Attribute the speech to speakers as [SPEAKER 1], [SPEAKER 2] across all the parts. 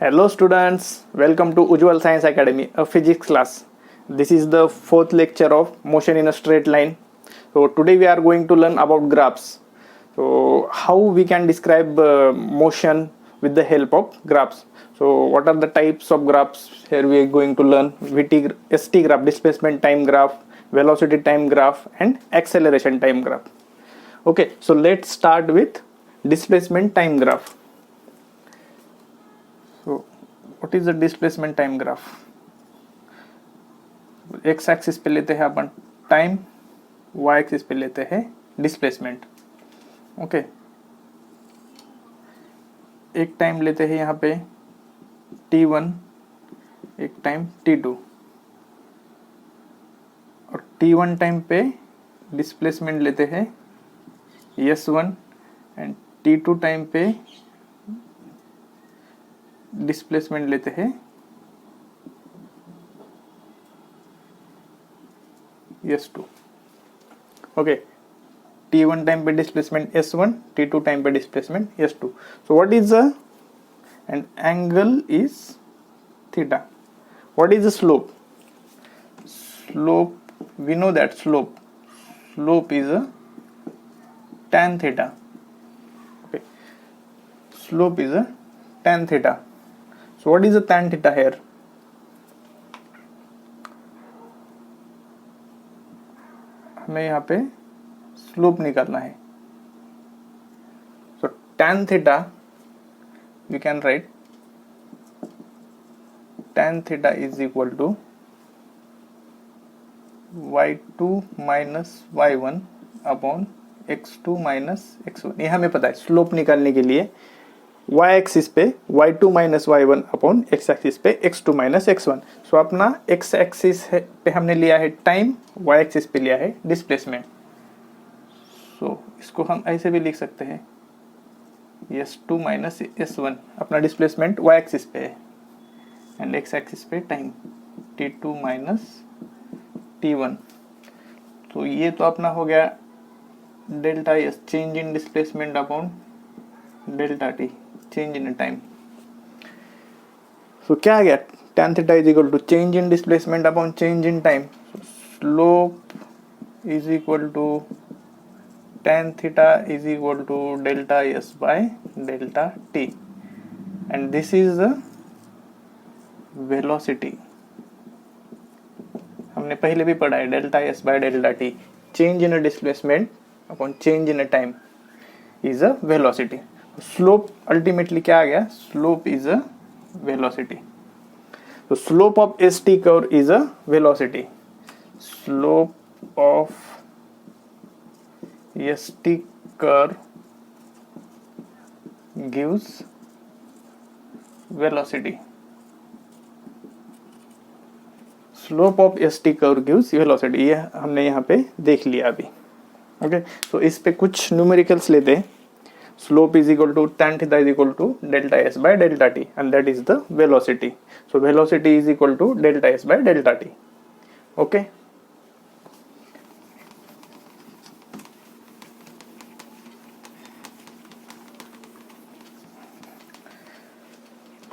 [SPEAKER 1] Hello students, welcome to Ujjwal Science Academy, a physics class. This is the fourth lecture of motion in a straight line. So today we are going to learn about graphs. So how we can describe motion with the help of graphs. So what are the types of graphs? Here we are going to learn ST graph, displacement time graph, velocity time graph and acceleration time graph. Okay, so let's start with displacement time graph. So what is the displacement time graph? X axis पे लेते हैं अपन time, Y axis पे लेते हैं displacement. Okay, एक time लेते हैं यहाँ पे t1, एक टाइम t2 और t1 टाइम पे डिस्प्लेसमेंट लेते हैं s1 एंड t2 टाइम पे डिस्प्लेसमेंट लेते हैं s2. ओके, t1 टाइम पे डिस्प्लेसमेंट s1, t2 टाइम पे displacement s2. So what is the and angle is theta. What is the slope? Slope, we know that slope is a tan theta. Okay, slope is a tan theta. So what is the tan theta here? हमें यहाँ पे slope निकालना है. So tan theta, we can write tan theta is equal to y2 minus y1 upon x2 minus x1. ये हमें पता है slope निकालने के लिए y एक्सिस पे y2 minus y1 upon x axis पे x2 माइनस x1. सो अपना x एक्सिस पे हमने लिया है टाइम, y एक्सिस पे लिया है डिस्प्लेसमेंट. सो इसको हम ऐसे भी लिख सकते हैं s2 माइनस s1. अपना डिस्प्लेसमेंट y एक्सिस पे है एंड x एक्सिस पे टाइम t2 माइनस t1. तो ये तो अपना हो गया delta s, change in displacement upon delta t, change in time. So क्या आ गया? tan theta is equal to change in displacement upon change in time. Slope is equal to tan theta is equal to delta s by delta t and this is the velocity. हमने पहले भी पढ़ा है delta s by delta t, change in displacement upon change in time is a velocity. Slope ultimately क्या आ गया? Slope is a velocity. तो slope of ST curve is a velocity. Slope of ST curve gives velocity. Slope of ST curve gives velocity. ये हमने यहाँ पे देख लिया अभी. ओके, तो इस पे कुछ न्यूमेरिकल्स लेते हैं. Slope is equal to tan theta is equal to delta s by delta t and that is the velocity. So velocity is equal to delta s by delta t. Okay.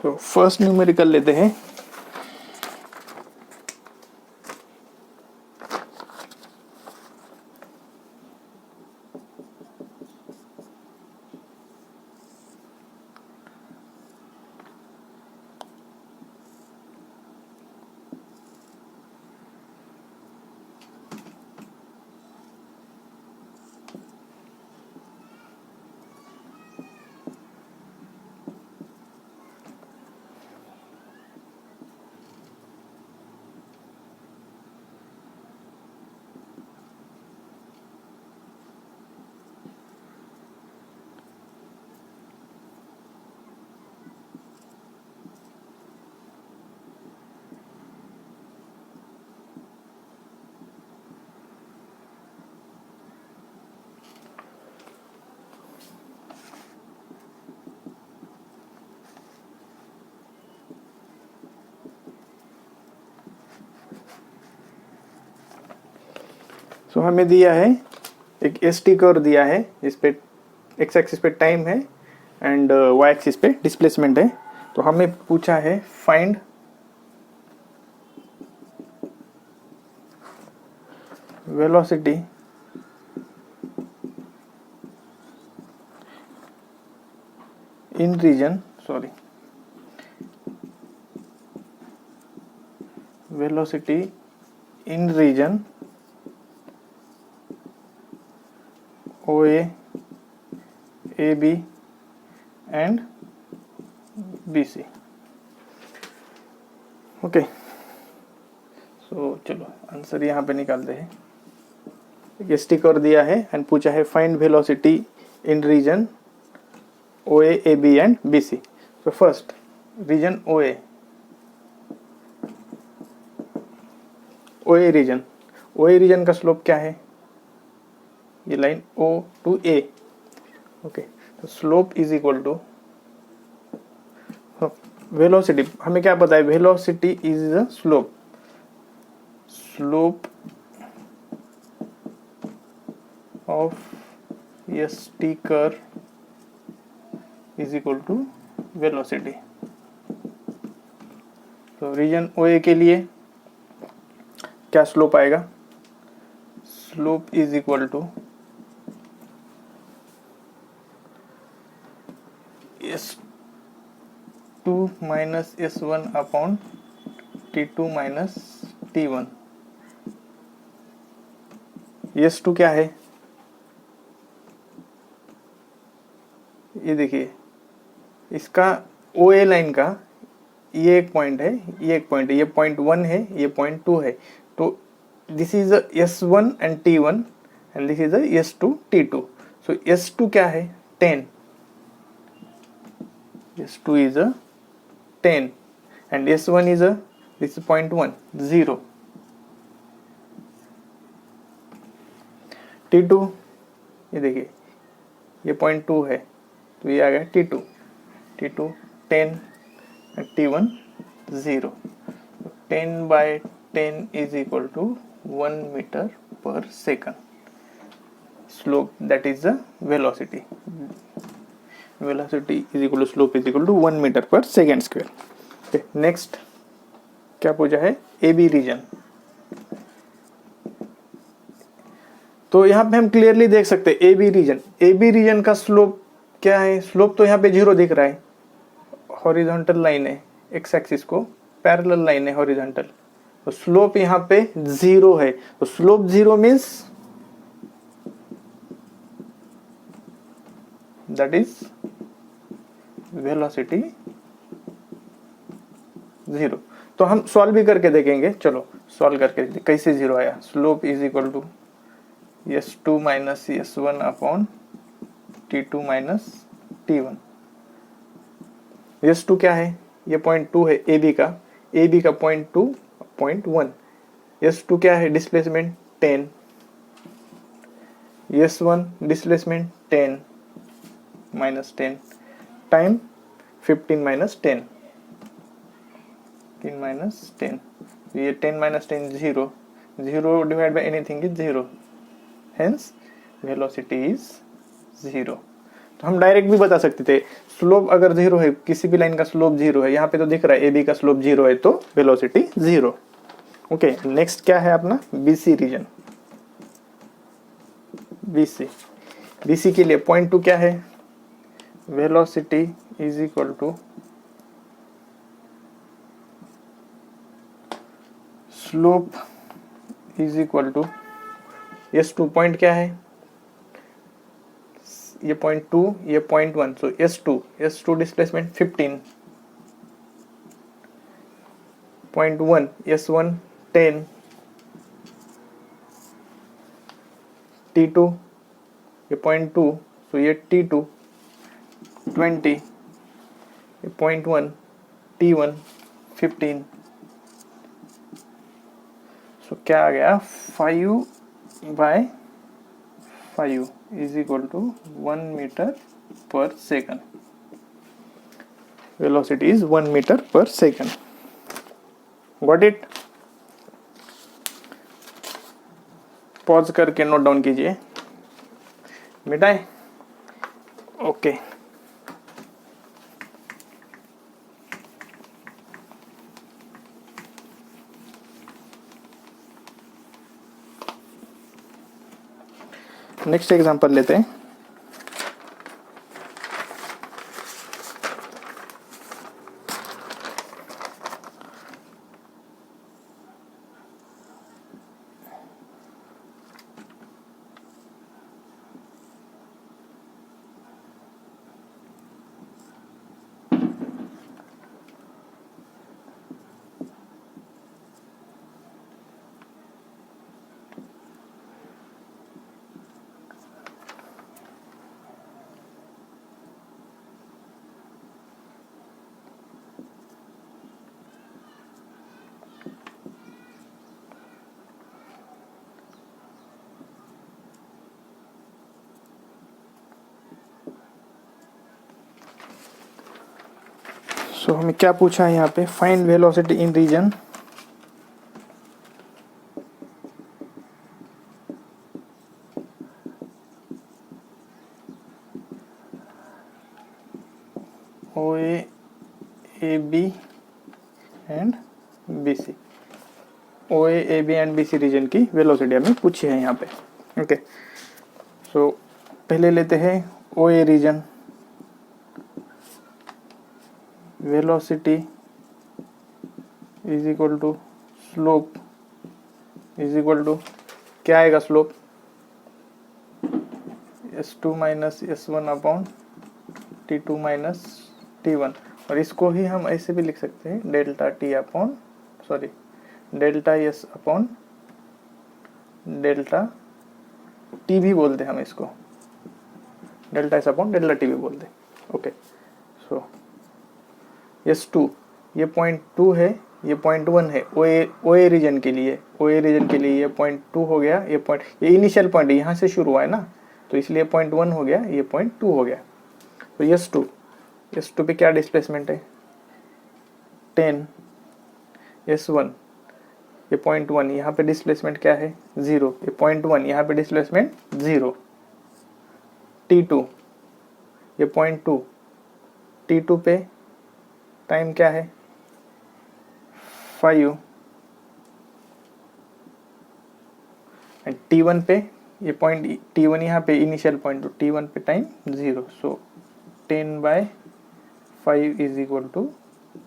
[SPEAKER 1] So first numerical लेते हैं. तो हमें दिया है एक S T curve दिया है जिस पे एक्स एक्सिस पे टाइम है एंड वाई एक्सिस पे डिस्प्लेसमेंट है. तो हमें पूछा है find velocity in region velocity in region OA, AB and BC. Okay, so चलो आंसर यहाँ पे निकालते हैं। एक स्टिकर दिया है एंड पूछा है find velocity in region OA, AB and BC। So first region OA, OA region का स्लोप क्या है? ये line O to A। Okay, तो slope is equal to velocity, हमें क्या पता है? Velocity is the slope of st curve is equal to velocity. तो रीजन OA के लिए क्या स्लोप आएगा? Slope is equal to S2 minus S1 upon T2 minus T1। S2 क्या है? ये देखिए, इसका OA लाइन का ये एक पॉइंट है, ये एक पॉइंट है, ये पॉइंट 1 है, ये पॉइंट 2 है। तो this is S1 and T1 and this is S2 T2। So S2 क्या है? 10। S2 is a 10 and S1 is a this is 0.1 0। T2 ये देखिए, ये 0.2 है, तो ये आ गया T2 10 and T1 0। 10 by 10 is equal to 1 meter per second। Slope, that is the velocity is equal to slope is equal to 1 meter per second square। okay, next क्या पूछा है? AB region. तो यहाँ पे हम क्लियरली देख सकते हैं AB रीजन का स्लोप क्या है? स्लोप तो यहाँ पे 0 दिख रहा है, हॉरिजॉन्टल लाइन है, एक्स एक्सिस को पैरेलल लाइन है हॉरिजॉन्टल। तो स्लोप यहाँ पे 0 है। तो slope 0 means that is velocity 0। तो हम सॉल्व भी करके देखेंगे। चलो सॉल्व करके कैसे 0 आया। Slope is equal to S2 minus S1 upon T2 minus T1। S2 क्या है? ये 0.2 है AB का 0.2 0.1। S2 क्या है? Displacement 10। S1 displacement 10 minus 10 time 15 minus 10 minus 10। ये 10 minus 10 0 divide by anything is 0, hence velocity is 0। तो हम डायरेक्ट भी बता सकते थे स्लोप अगर 0 है, किसी भी लाइन का स्लोप 0 है, यहाँ पे तो दिख रहा है AB का स्लोप 0 है, तो वेलोसिटी 0। ओके, नेक्स्ट क्या है अपना? BC region. BC के लिए 0.2 क्या है? Velocity is equal to slope is equal to S2 point क्या है? ये 0.2 ये 0.1। सो S2 डिस्प्लेसमेंट 15 0.1 S1 10 T2 ये 0.2, सो ये T2 20 ये 0.1 T1 15। सो क्या आ गया? 5/5 इज इक्वल टू 1 मीटर पर सेकंड। वेलोसिटी इज 1 मीटर पर सेकंड। Got it? पॉज करके नोट डाउन कीजिए, मिटाए। ओके, नेक्स्ट एग्जांपल लेते हैं। सो हमें क्या पूछा है यहाँ पे, find velocity in region O A B and B C. O A B and B C region की वेलोसिटी हमें पूछी है यहाँ पे। ओके, सो पहले लेते हैं O A region. Velocity is equal to slope is equal to, क्या आएगा slope, s2 minus s1 upon t2 minus t1। और इसको ही हम ऐसे भी लिख सकते हैं, delta T upon delta S upon delta T भी बोलते हैं हम इसको, delta S upon delta T भी बोलते हैं। ओके, सो s2 ये 0.2 है, ये 0.1 है ओ ए रीजन के लिए। ओ ए रीजन के लिए ये 0.2 हो गया, ये इनिशियल पॉइंट यहाँ से शुरू हुआ है ना, तो इसलिए 0.1 हो गया, ये 0.2 हो गया। तो S2 पे क्या डिस्प्लेसमेंट है 10, S1 ये 0.1, यहाँ पे डिस्प्लेसमेंट क्या है 0, ये 0.1, यहाँ पे डिस्प्लेसमेंट 0। T2 ये 0.2, T2 पे टाइम क्या है 5, एंड T1 पे ये पॉइंट T1 यहाँ पे इनिशियल पॉइंट, तो T1 पे time 0। So 10/5 is equal to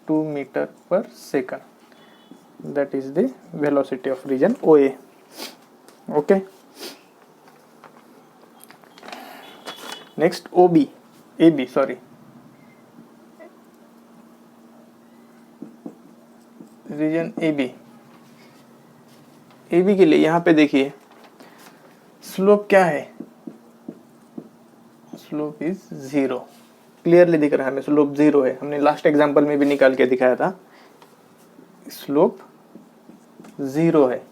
[SPEAKER 1] 2 metre पर second, that is the velocity of region O A. Okay, next A B region A B के लिए यहाँ पे देखिए स्लोप क्या है, स्लोप इज 0, क्लियरली दिख रहा है हमें स्लोप 0 है। हमने लास्ट एग्जांपल में भी निकाल के दिखाया था, स्लोप 0 है।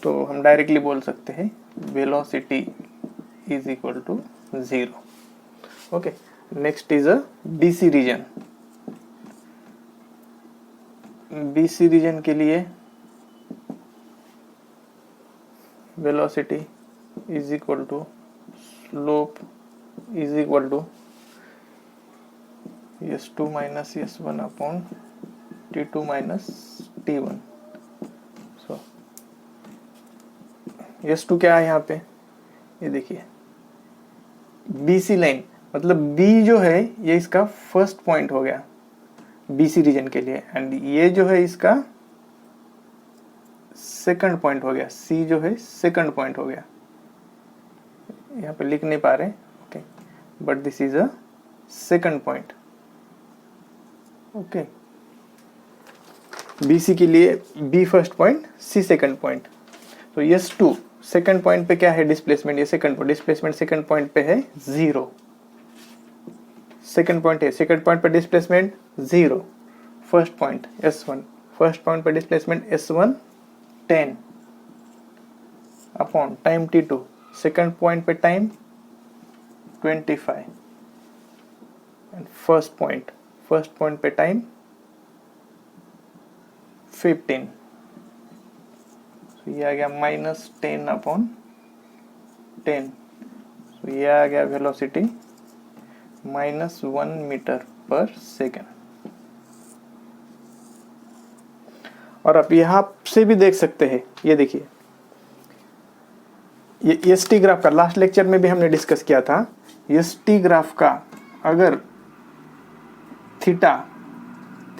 [SPEAKER 1] तो हम डायरेक्टली बोल सकते हैं velocity is equal to 0। Okay, next is a BC region. BC region के लिए velocity is equal to slope is equal to s2 minus s1 upon t2 minus t1। So s2 क्या है यहाँ पे, ये देखिए BC लाइन, मतलब B जो है ये इसका फर्स्ट पॉइंट हो गया BC रीजन के लिए, एंड ये जो है इसका सेकंड पॉइंट हो गया, C जो है सेकंड पॉइंट हो गया। यहाँ पे लिख नहीं पा रहे, okay, but this is a second point. Okay, BC के लिए B first point, C second point. तो S2 सेकंड पॉइंट पे क्या है डिस्प्लेसमेंट, ये डिस्प्लेसमेंट सेकंड पॉइंट पे है 0। सेकंड पॉइंट है, सेकंड पॉइंट पे displacement 0। First point S1, first point पे displacement S1 10 upon time T2, second point पे टाइम 25, एंड फर्स्ट पॉइंट पे टाइम 15। तो ये आ गया -10 अपॉन 10। तो ये आ गया वेलोसिटी -1 मीटर पर सेकेंड। और आप यहाँ से भी देख सकते हैं, ये देखिए ये एस टी ग्राफ का लास्ट लेक्चर में भी हमने डिस्कस किया था। एस टी ग्राफ का अगर थीटा,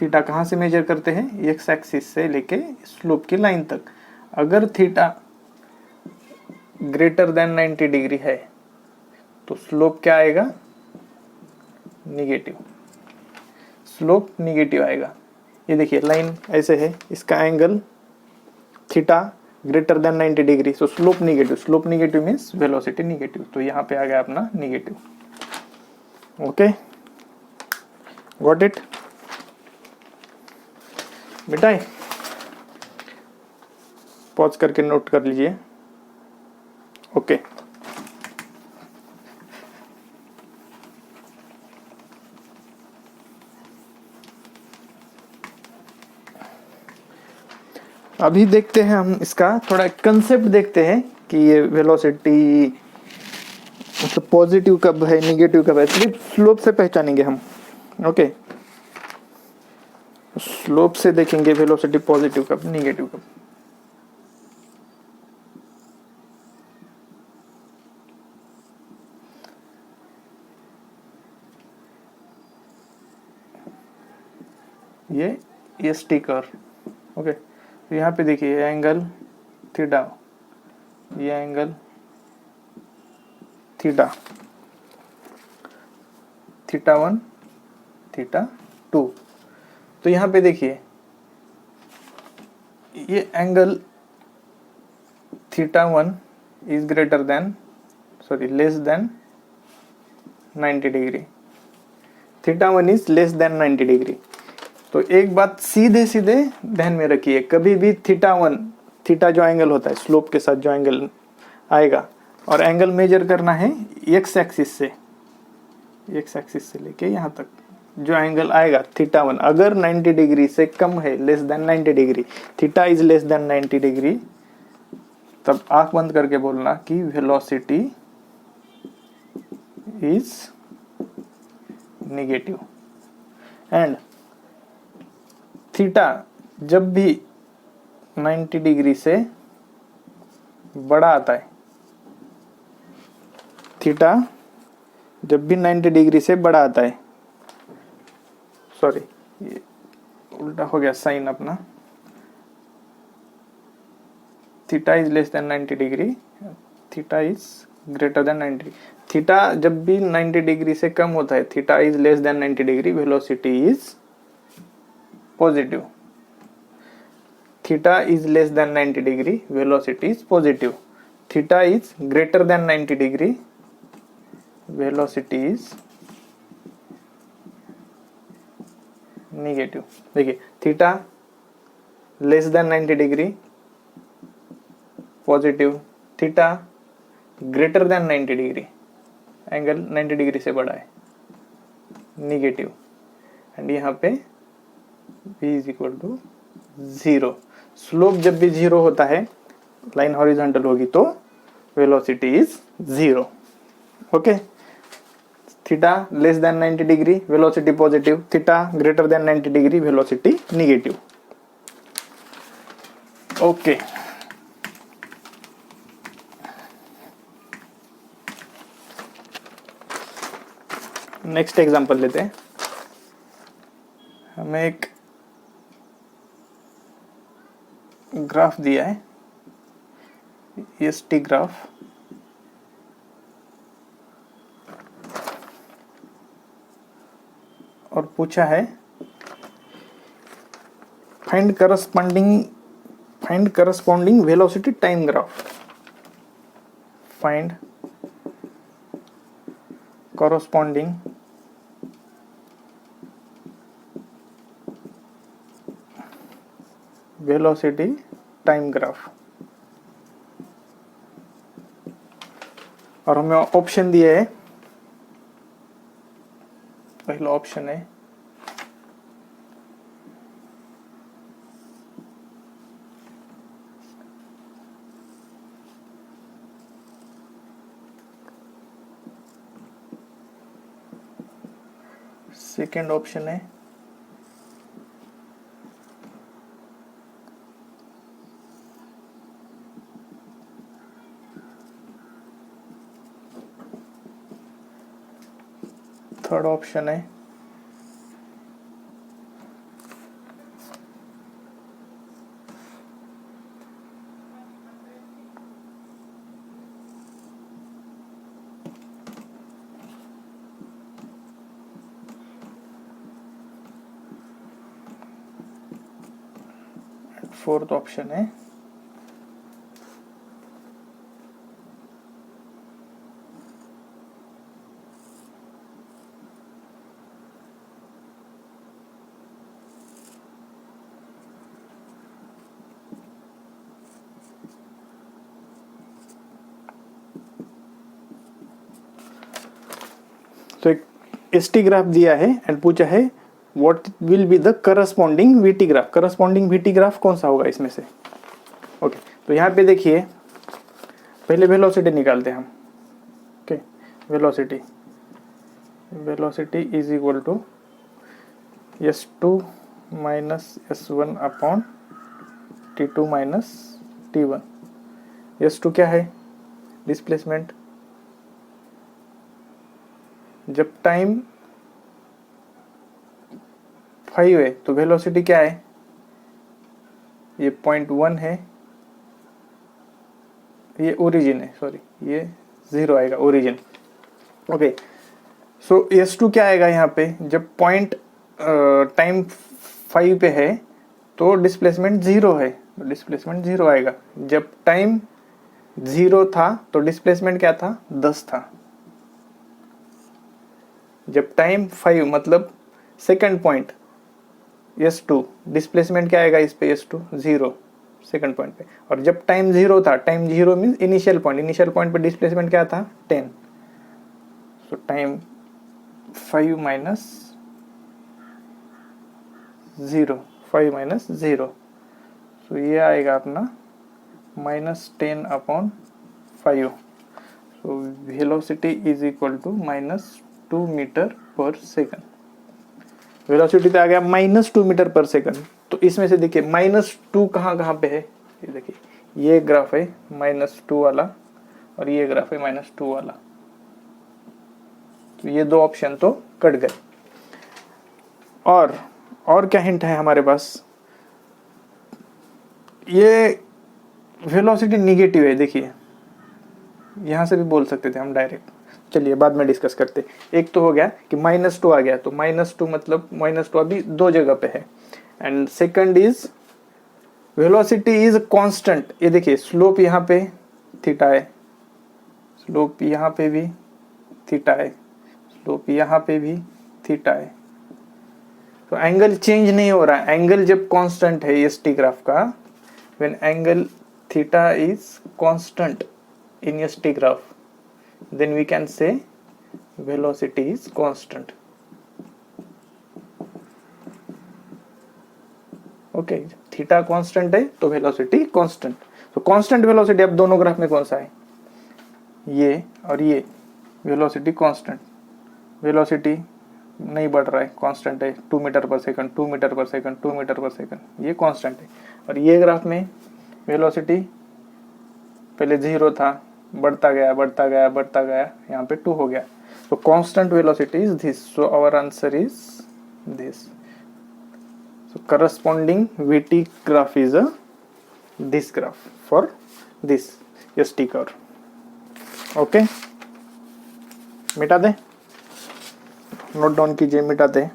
[SPEAKER 1] थीटा कहाँ से मेजर करते हैं, एक्स एक्सिस से लेके स्लोप की लाइन तक, अगर थीटा ग्रेटर देन 90 डिग्री है तो स्लोप क्या आएगा, निगेटिव, स्लोप निगेटिव आएगा। ये देखिए लाइन ऐसे है, इसका angle theta greater than 90 degree, सो slope negative, slope negative means velocity negative, तो यहाँ पे आ गया अपना निगेटिव। ओके, गॉट इट बेटा, पॉज करके नोट कर लीजिए। ओके अभी देखते हैं हम इसका थोड़ा कंसेप्ट देखते हैं कि ये वेलोसिटी मतलब पॉजिटिव कब है निगेटिव कब है, सिर्फ स्लोप से पहचानेंगे हम। ओके, स्लोप से देखेंगे वेलोसिटी पॉजिटिव कब निगेटिव कब। ये एस टी कर्व। ओके, तो यहाँ पे देखिए एंगल थीटा, ये एंगल थीटा, थीटा 1 थीटा 2, तो यहाँ पे देखिए ये angle theta 1 is greater than less than 90 degree, theta 1 is less than 90 degree. तो एक बात सीधे सीधे ध्यान में रखिए, कभी भी थीटा 1, थीटा जो एंगल होता है स्लोप के साथ जो एंगल आएगा, और एंगल मेजर करना है एक्स एक्सिस से, एक्स एक्सिस से लेके यहाँ तक जो एंगल आएगा थीटा 1 अगर 90 डिग्री से कम है, less than 90 degree, theta is less than 90 degree, तब आंख बंद करके बोलना कि velocity is negative. And theta जब भी 90 डिग्री से बड़ा आता है, थीटा जब भी 90 डिग्री से बड़ा आता है, सॉरी ये उल्टा हो गया साइन अपना, theta is less than 90 degree, theta is greater than 90, theta जब भी 90 डिग्री से कम होता है, theta is less than 90 degree, velocity is positive, theta is less than 90 degree, velocity is positive, theta is greater than 90 degree, velocity is negative. देखिए theta less than 90 degree positive, theta greater than 90 degree, angle 90 degree से बड़ा है, negative. And यहाँ पे v is equal to 0, slope जब भी 0 होता है, लाइन हॉरिजॉन्टल होगी तो velocity is 0। Okay, theta less than 90 degree velocity positive, theta greater than 90 degree velocity negative. Okay, next example लेते हैं। हमें एक ग्राफ दिया है, एस टी ग्राफ, और पूछा है find corresponding velocity time graph, find corresponding velocity time graph, और हमें ऑप्शन दिए है, पहला ऑप्शन है सेकेंड ऑप्शन है थर्ड ऑप्शन है फोर्थ ऑप्शन है तो एक एसटी ग्राफ दिया है एंड पूछा है what will be the corresponding VT graph. Corresponding VT graph कौन सा होगा इसमें से? ओके, तो यहाँ पे देखिए पहले वेलोसिटी निकालते हैं हम। Okay, velocity is equal to s2 minus s1 upon t2 minus t1। s2 क्या है? डिस्प्लेसमेंट। जब टाइम 5 है तो वेलोसिटी क्या है? ये 0.1 है, ये ओरिजिन है, सॉरी ये 0 आएगा ओरिजिन। ओके, सो S2 क्या आएगा यहाँ पे? जब पॉइंट टाइम 5 पे है तो डिस्प्लेसमेंट 0 है, तो डिस्प्लेसमेंट 0 आएगा। जब टाइम 0 था तो डिस्प्लेसमेंट क्या था? 10 था। जब टाइम 5 मतलब सेकंड पॉइंट S2, डिस्प्लेसमेंट क्या आएगा इस पे? S2 0 सेकंड पॉइंट पे। और जब टाइम 0 था, टाइम 0 मीन्स इनिशियल पॉइंट पे डिस्प्लेसमेंट क्या था? 10। So time 5 minus 0, 5 minus 0, so ये आएगा अपना -10 upon 5। So velocity is equal to -2 metre पर सेकंड। वेलोसिटी तो आ गया -2 मीटर पर सेकंड। तो इसमें से देखिए -2 कहाँ पे है? ये देखिए, ये ग्राफ है -2 वाला और ये ग्राफ है -2 वाला। तो ये दो ऑप्शन तो कट गए। और क्या हिंट है हमारे पास? ये वेलोसिटी निगेटिव है। देखिए यहां से भी बोल सकते थे हम डायरेक्ट, चलिए बाद में डिस्कस करते। एक तो हो गया कि -2 आ गया, तो -2 मतलब -2 अभी दो जगह पे है। And second is velocity is constant. ये देखिए स्लोप यहाँ पे थीटा है, स्लोप यहाँ पे भी थीटा है, स्लोप यहाँ पे भी थीटा है। तो एंगल चेंज नहीं हो रहा है। एंगल जब कांस्टेंट है एस टी ग्राफ का, when angle theta is constant in S T graph, then we can say velocity is constant. Okay, theta constant है तो वेलोसिटी कांस्टेंट। तो कांस्टेंट वेलोसिटी अब दोनों ग्राफ में कौन सा है? ये और ये वेलोसिटी कांस्टेंट। वेलोसिटी नहीं बढ़ रहा है, कांस्टेंट है, 2 मीटर पर सेकंड, 2 मीटर पर सेकंड, 2 मीटर पर सेकंड, ये कांस्टेंट है। और ये ग्राफ में वेलोसिटी पहले 0 था, बढ़ता गया, यहाँ पे 2 हो गया। तो constant velocity is this, so our answer is this. So corresponding VT graph is this graph for this ST curve. Okay, मिटा दे, नोट डाउन कीजिए, मिटा दे।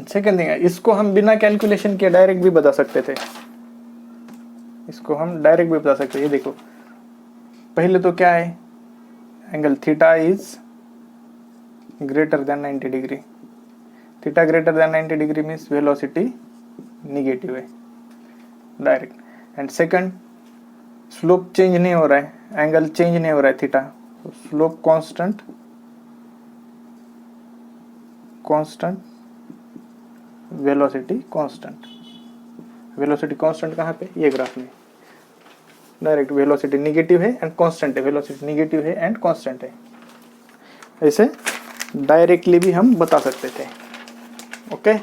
[SPEAKER 1] सेकेंड थिंग है, इसको हम बिना कैलकुलेशन के डायरेक्ट भी बता सकते थे। इसको हम डायरेक्ट भी बता सकते हैं। ये देखो, पहले तो क्या है? Angle theta is greater than 90 degree. Theta greater than 90 degree means velocity negative है direct. And second, slope change नहीं हो रहा है, एंगल चेंज नहीं हो रहा है थीटा, तो slope constant, velocity constant. Velocity constant कहाँ पे? ये ग्राफ में डायरेक्ट वेलोसिटी निगेटिव है एंड कांस्टेंट है, वेलोसिटी निगेटिव है एंड कांस्टेंट है। ऐसे डायरेक्टली भी हम बता सकते थे। ओके,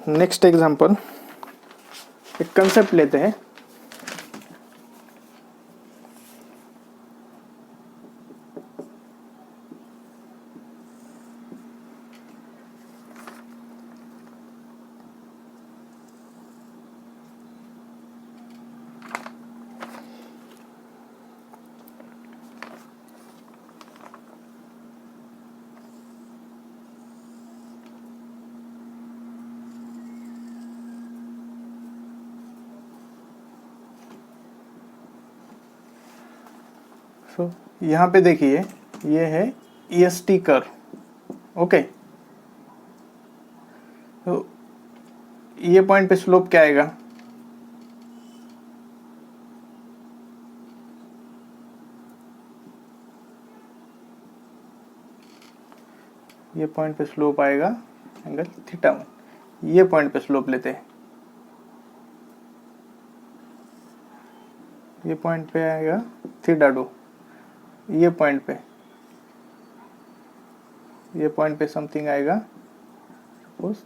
[SPEAKER 1] नेक्स्ट एग्जांपल, एक कंसेप्ट लेते हैं। तो यहाँ पे देखिए ये है EST कर्व। ओके, तो ये पॉइंट पे स्लोप क्या आएगा? ये पॉइंट पे स्लोप आएगा एंगल θ1। ये पॉइंट पे स्लोप लेते हैं, ये पॉइंट पे आएगा θ2। ये पॉइंट पे समथिंग आएगा सपोज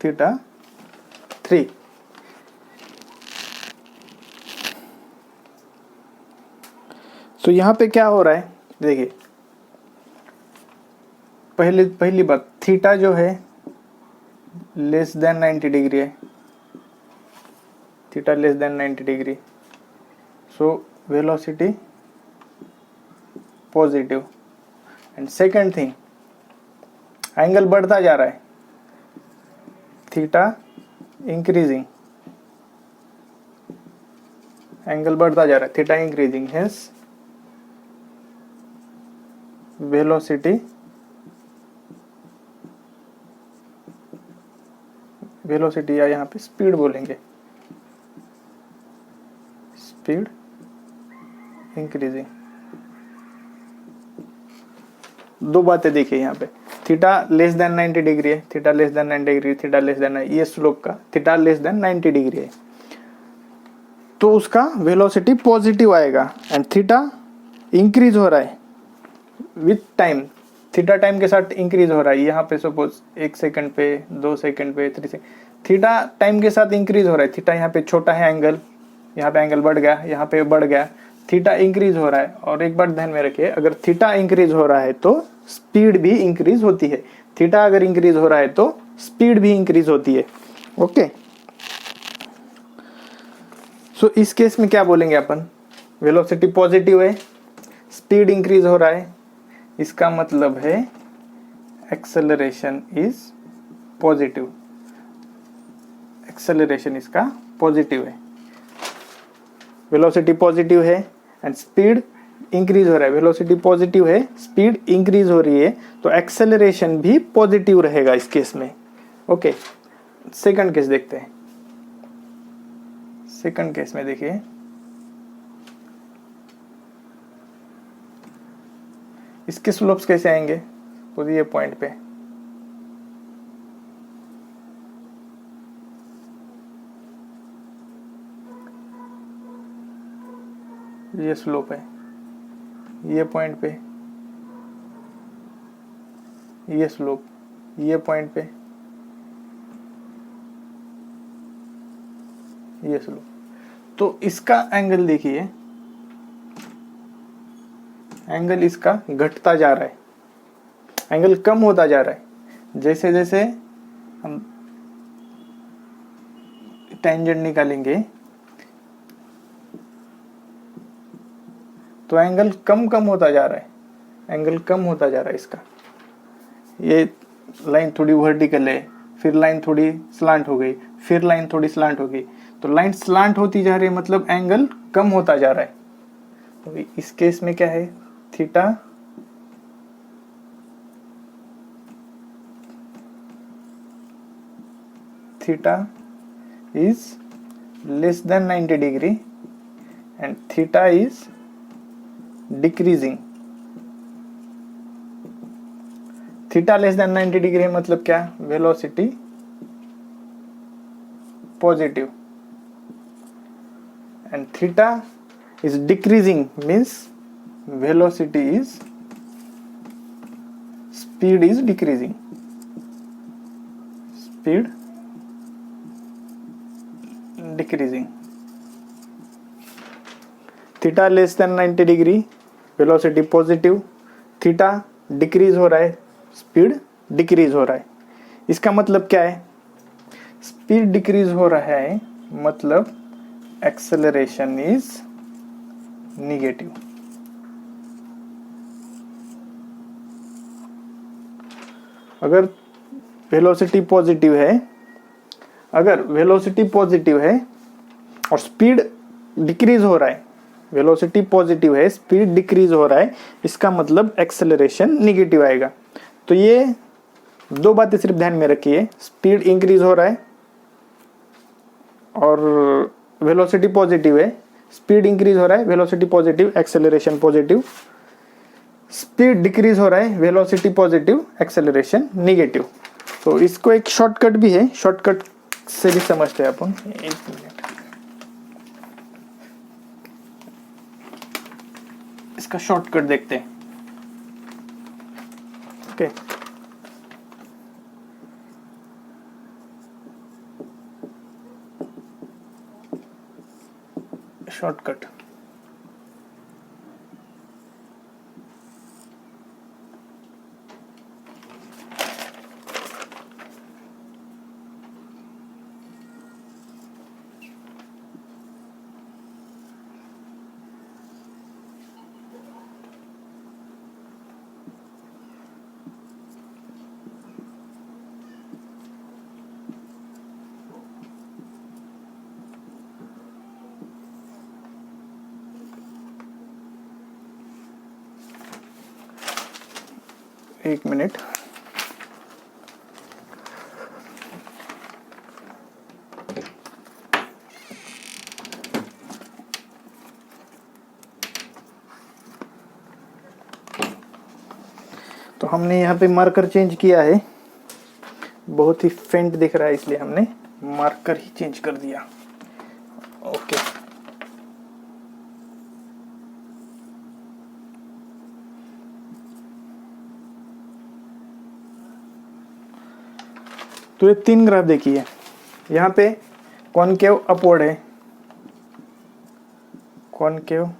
[SPEAKER 1] θ3। तो यहाँ पे क्या हो रहा है देखिए, पहली बात, थीटा जो है लेस देन 90 डिग्री है, theta less than 90 degree, so velocity positive. And second thing, angle बढ़ता जा रहा है, थीटा इंक्रीजिंग, एंगल बढ़ता जा रहा है, थीटा इंक्रीजिंग, हेंस वेलोसिटी या यहाँ पे स्पीड बोलेंगे, स्पीड इंक्रीजिंग। दो बातें देखिए यहाँ पे, थीटा लेस देन 90 डिग्री है, theta less than 90 degree, theta less then, ये स्लोप का थीटा लेस देन 90 डिग्री है, तो उसका वेलोसिटी पॉजिटिव आएगा। एंड थीटा इंक्रीज हो रहा है विथ टाइम, थीटा टाइम के साथ इंक्रीज हो रहा है। यहाँ पे सपोज 1 सेकंड पे, 2 सेकंड पे, 3 सेकंड, थीटा टाइम के साथ इंक्रीज हो रहा है। थीटा यहाँ पे छोटा है एंगल, यहाँ पे एंगल बढ़ गया, यहाँ पे बढ़ गया, थीटा इंक्रीज हो रहा है। और एक बात ध्यान में रखिए, अगर थीटा इंक्रीज हो रहा है तो स्पीड भी इंक्रीज होती है, थीटा अगर इंक्रीज हो रहा है तो स्पीड भी इंक्रीज होती है। ओके, सो इस केस में क्या बोलेंगे अपन, वेलोसिटी पॉजिटिव है, स्पीड इंक्रीज हो रहा है, इसका मतलब है एक्सेलरेशन इज पॉजिटिव, एक्सेलरेशन इसका पॉजिटिव है। वेलोसिटी पॉजिटिव है एंड स्पीड इंक्रीज हो रहा है, वेलोसिटी पॉजिटिव है, स्पीड इंक्रीज हो रही है, तो एक्सेलरेशन भी पॉजिटिव रहेगा इस केस में। ओके, सेकंड केस देखते हैं। सेकंड केस में देखिए, इसके स्लोप्स कैसे आएंगे, तो ये पॉइंट पे ये स्लोप है, ये पॉइंट पे ये स्लोप, ये पॉइंट पे ये स्लोप, तो इसका एंगल देखिए, एंगल इसका घटता जा रहा है, एंगल कम होता जा रहा है। जैसे जैसे हम टेंजेंट निकालेंगे तो एंगल कम होता जा रहा है, एंगल कम होता जा रहा है इसका। ये लाइन थोड़ी वर्टिकल है, फिर लाइन थोड़ी स्लांट हो गई, फिर लाइन थोड़ी स्लांट हो गई, तो लाइन स्लांट होती जा रही है, मतलब एंगल कम होता जा रहा है। तो इस केस में क्या है, theta is less than 90 degree and theta is decreasing। Theta less than 90 degree मतलब क्या, velocity positive, and theta is decreasing means velocity is, speed is decreasing, speed decreasing. Theta less than 90 degree, velocity positive, theta decrease हो रहा है, speed decrease हो रहा है। इसका मतलब क्या है? स्पीड डिक्रीज हो रहा है मतलब एक्सेलरेशन इज निगेटिव। अगर वेलोसिटी पॉजिटिव है, अगर वेलोसिटी पॉजिटिव है और स्पीड डिक्रीज हो रहा है, वेलोसिटी पॉजिटिव है, स्पीड डिक्रीज हो रहा है, इसका मतलब एक्सेलरेशन निगेटिव आएगा। तो ये दो बातें सिर्फ ध्यान में रखिए, स्पीड इंक्रीज हो रहा है और वेलोसिटी पॉजिटिव है, स्पीड इंक्रीज हो रहा है, velocity positive, acceleration positive, speed decrease हो रहा है, वेलोसिटी पॉजिटिव, एक्सेलरेशन निगेटिव। तो इसको एक शॉर्टकट भी है, शॉर्टकट से भी समझते हैं अपन। एक मिनट, इसका शॉर्टकट देखते हैं। ओके, शॉर्टकट एक मिनट। तो हमने यहाँ पे मार्कर चेंज किया है, बहुत ही फेंट दिख रहा है इसलिए हमने मार्कर ही चेंज कर दिया। ओके, तो ये तीन ग्राफ देखिए, यहाँ पे कॉनकेव अपवर्ड है, कॉनकेव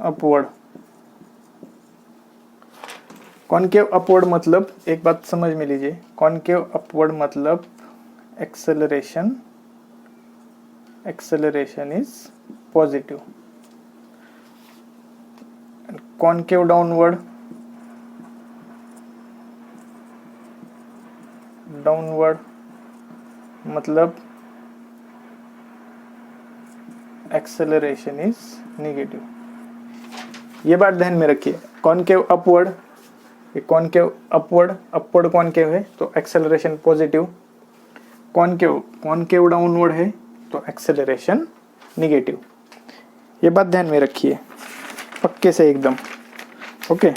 [SPEAKER 1] अपवर्ड। कॉनकेव अपवर्ड मतलब एक बात समझ में लीजिए, कॉनकेव अपवर्ड मतलब acceleration, acceleration is positive. Concave downward, downward मतलब एक्सेलरेशन इज निगेटिव। ये बात ध्यान में रखिए। कॉनकेव अपवर्ड, ये कॉनकेव अपवर्ड, अपवर्ड कॉनकेव है तो acceleration positive, concave concave downward है तो एक्सेलरेशन निगेटिव। ये बात ध्यान में रखिए पक्के से एकदम। ओके,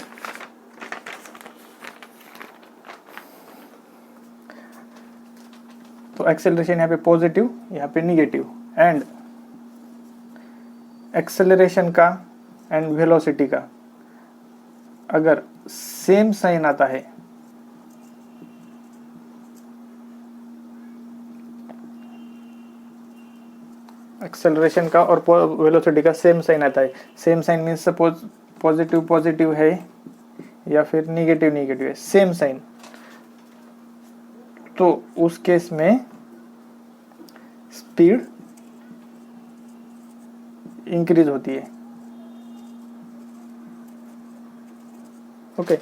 [SPEAKER 1] तो एक्सेलरेशन यहाँ पे पॉजिटिव, यहाँ पे निगेटिव, एंड एक्सेलरेशन का एंड वेलोसिटी का अगर सेम साइन आता है, एक्सेलरेशन का और वेलोसिटी का सेम साइन आता है, same sign means suppose positive positive है या फिर निगेटिव निगेटिव है, सेम साइन, तो उस केस में स्पीड इंक्रीज होती है। ओके,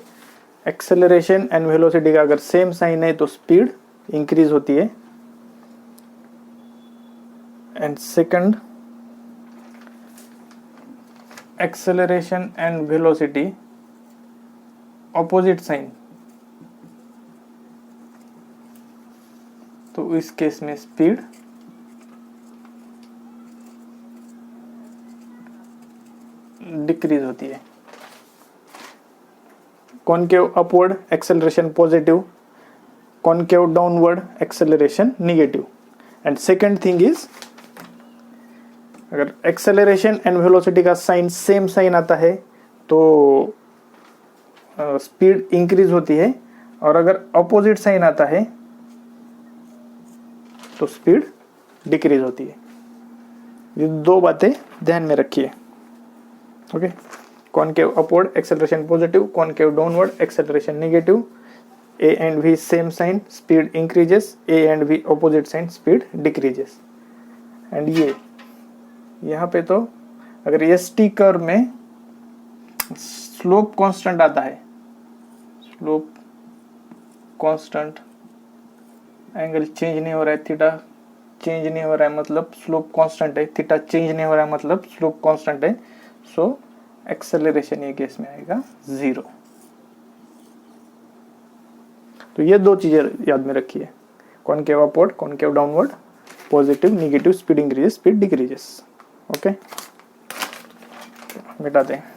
[SPEAKER 1] एक्सेलरेशन एंड वेलोसिटी का अगर सेम साइन है तो स्पीड इंक्रीज होती है। And second, acceleration and velocity opposite sign, तो इस केस में स्पीड डिक्रीज होती है। Concave upward acceleration positive, concave downward acceleration negative. And second thing is, अगर एक्सेलरेशन एंड वेलोसिटी का साइन सेम साइन आता है तो स्पीड इंक्रीज होती है, और अगर अपोजिट साइन आता है तो स्पीड डिक्रीज होती है। ये दो बातें ध्यान में रखिए। Okay, concave upward acceleration positive, concave downward acceleration negative, A and V same sign, speed increases, A and V opposite sign, speed decreases। And ये यहाँ पे तो अगर एस टी कर्व में स्लोप कांस्टेंट आता है, स्लोप कांस्टेंट, एंगल चेंज नहीं हो रहा है, थीटा चेंज नहीं हो रहा है मतलब स्लोप कांस्टेंट है, थीटा चेंज नहीं हो रहा है मतलब स्लोप कांस्टेंट है, सो एक्सेलरेशन ये केस में आएगा 0। तो ये दो चीजें याद में रखिए, concave upward, concave downward, positive negative, speed increases, speed decreases. Okay, मिटाते हैं।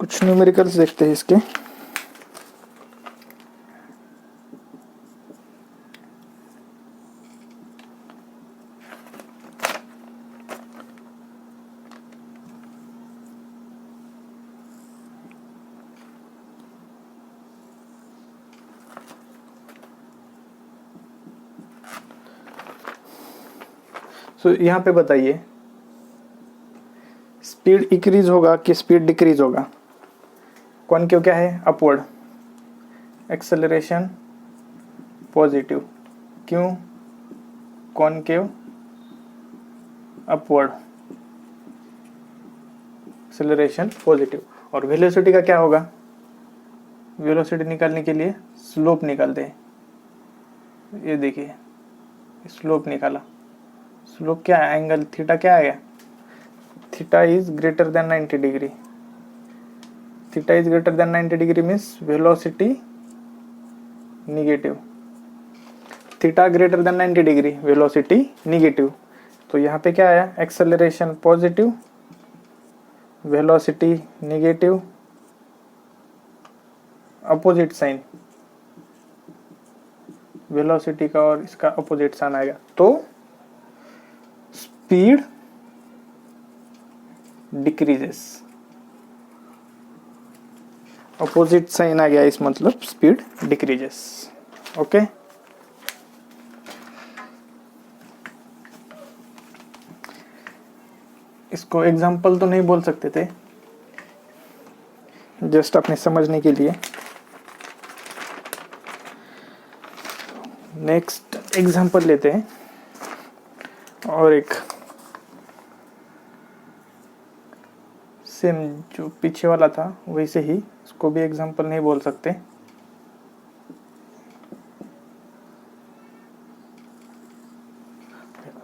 [SPEAKER 1] कुछ न्यूमेरिकल्स देखते हैं इसके। तो यहाँ पे बताइए स्पीड इंक्रीज होगा कि स्पीड डिक्रीज होगा। कॉनकेव क्या है? अपवर्ड, एक्सेलरेशन पॉजिटिव, क्यों? Concave upward, acceleration positive. और वेलोसिटी का क्या होगा? वेलोसिटी निकालने के लिए स्लोप निकालते हैं। ये देखिए स्लोप निकाला, स्लोप क्या है? एंगल थीटा क्या आ गया? Theta is greater than 90 degree. Theta is greater than 90 degree means velocity negative. Theta greater than 90 degree, velocity negative. तो यहाँ पे क्या आया? Acceleration positive, velocity negative, opposite sign, velocity का और इसका अपोजिट साइन आएगा, तो स्पीड डिक्रीजेस। अपोजिट साइन आ गया इस मतलब स्पीड डिक्रीजेस। ओके, इसको एग्जांपल तो नहीं बोल सकते थे, जस्ट अपने समझने के लिए। नेक्स्ट एग्जांपल लेते हैं, और एक सेम जो पीछे वाला था वैसे ही, इसको भी एग्जांपल नहीं बोल सकते।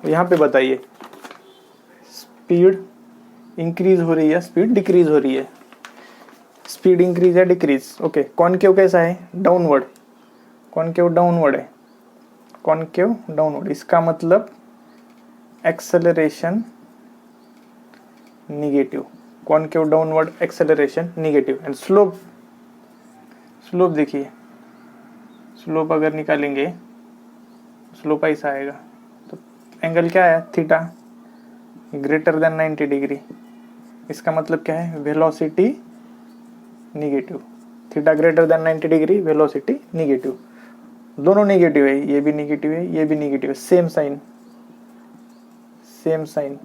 [SPEAKER 1] यहाँ पे बताइए स्पीड इंक्रीज हो रही है, स्पीड डिक्रीज हो रही है? स्पीड इंक्रीज है डिक्रीज? ओके, कॉनकेव कैसा है? डाउनवर्ड। कॉनकेव डाउनवर्ड है, कॉनकेव डाउनवर्ड, इसका मतलब acceleration negative. Concave downward, acceleration negative. And slope, slope देखिए, स्लोप अगर निकालेंगे स्लोप ऐसा आएगा, तो एंगल क्या है? थीटा ग्रेटर देन 90 डिग्री, इसका मतलब क्या है? Velocity negative. Theta greater than 90 degree, velocity negative. दोनों निगेटिव है, ये भी निगेटिव है, ये भी निगेटिव है, same sign, same sign,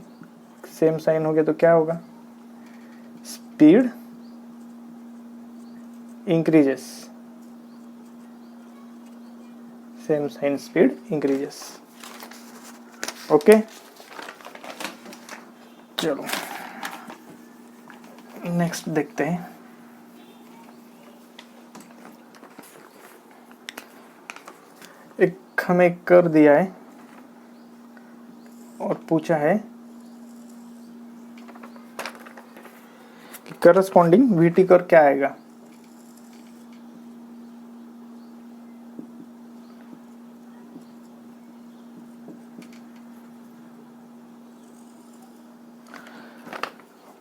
[SPEAKER 1] same sign हो गया तो क्या होगा? Speed increases, same sign, speed increases. Okay, चलो नेक्स्ट देखते हैं। एक हमें कर दिया है और पूछा है कि करस्पॉन्डिंग वीटी कर क्या आएगा?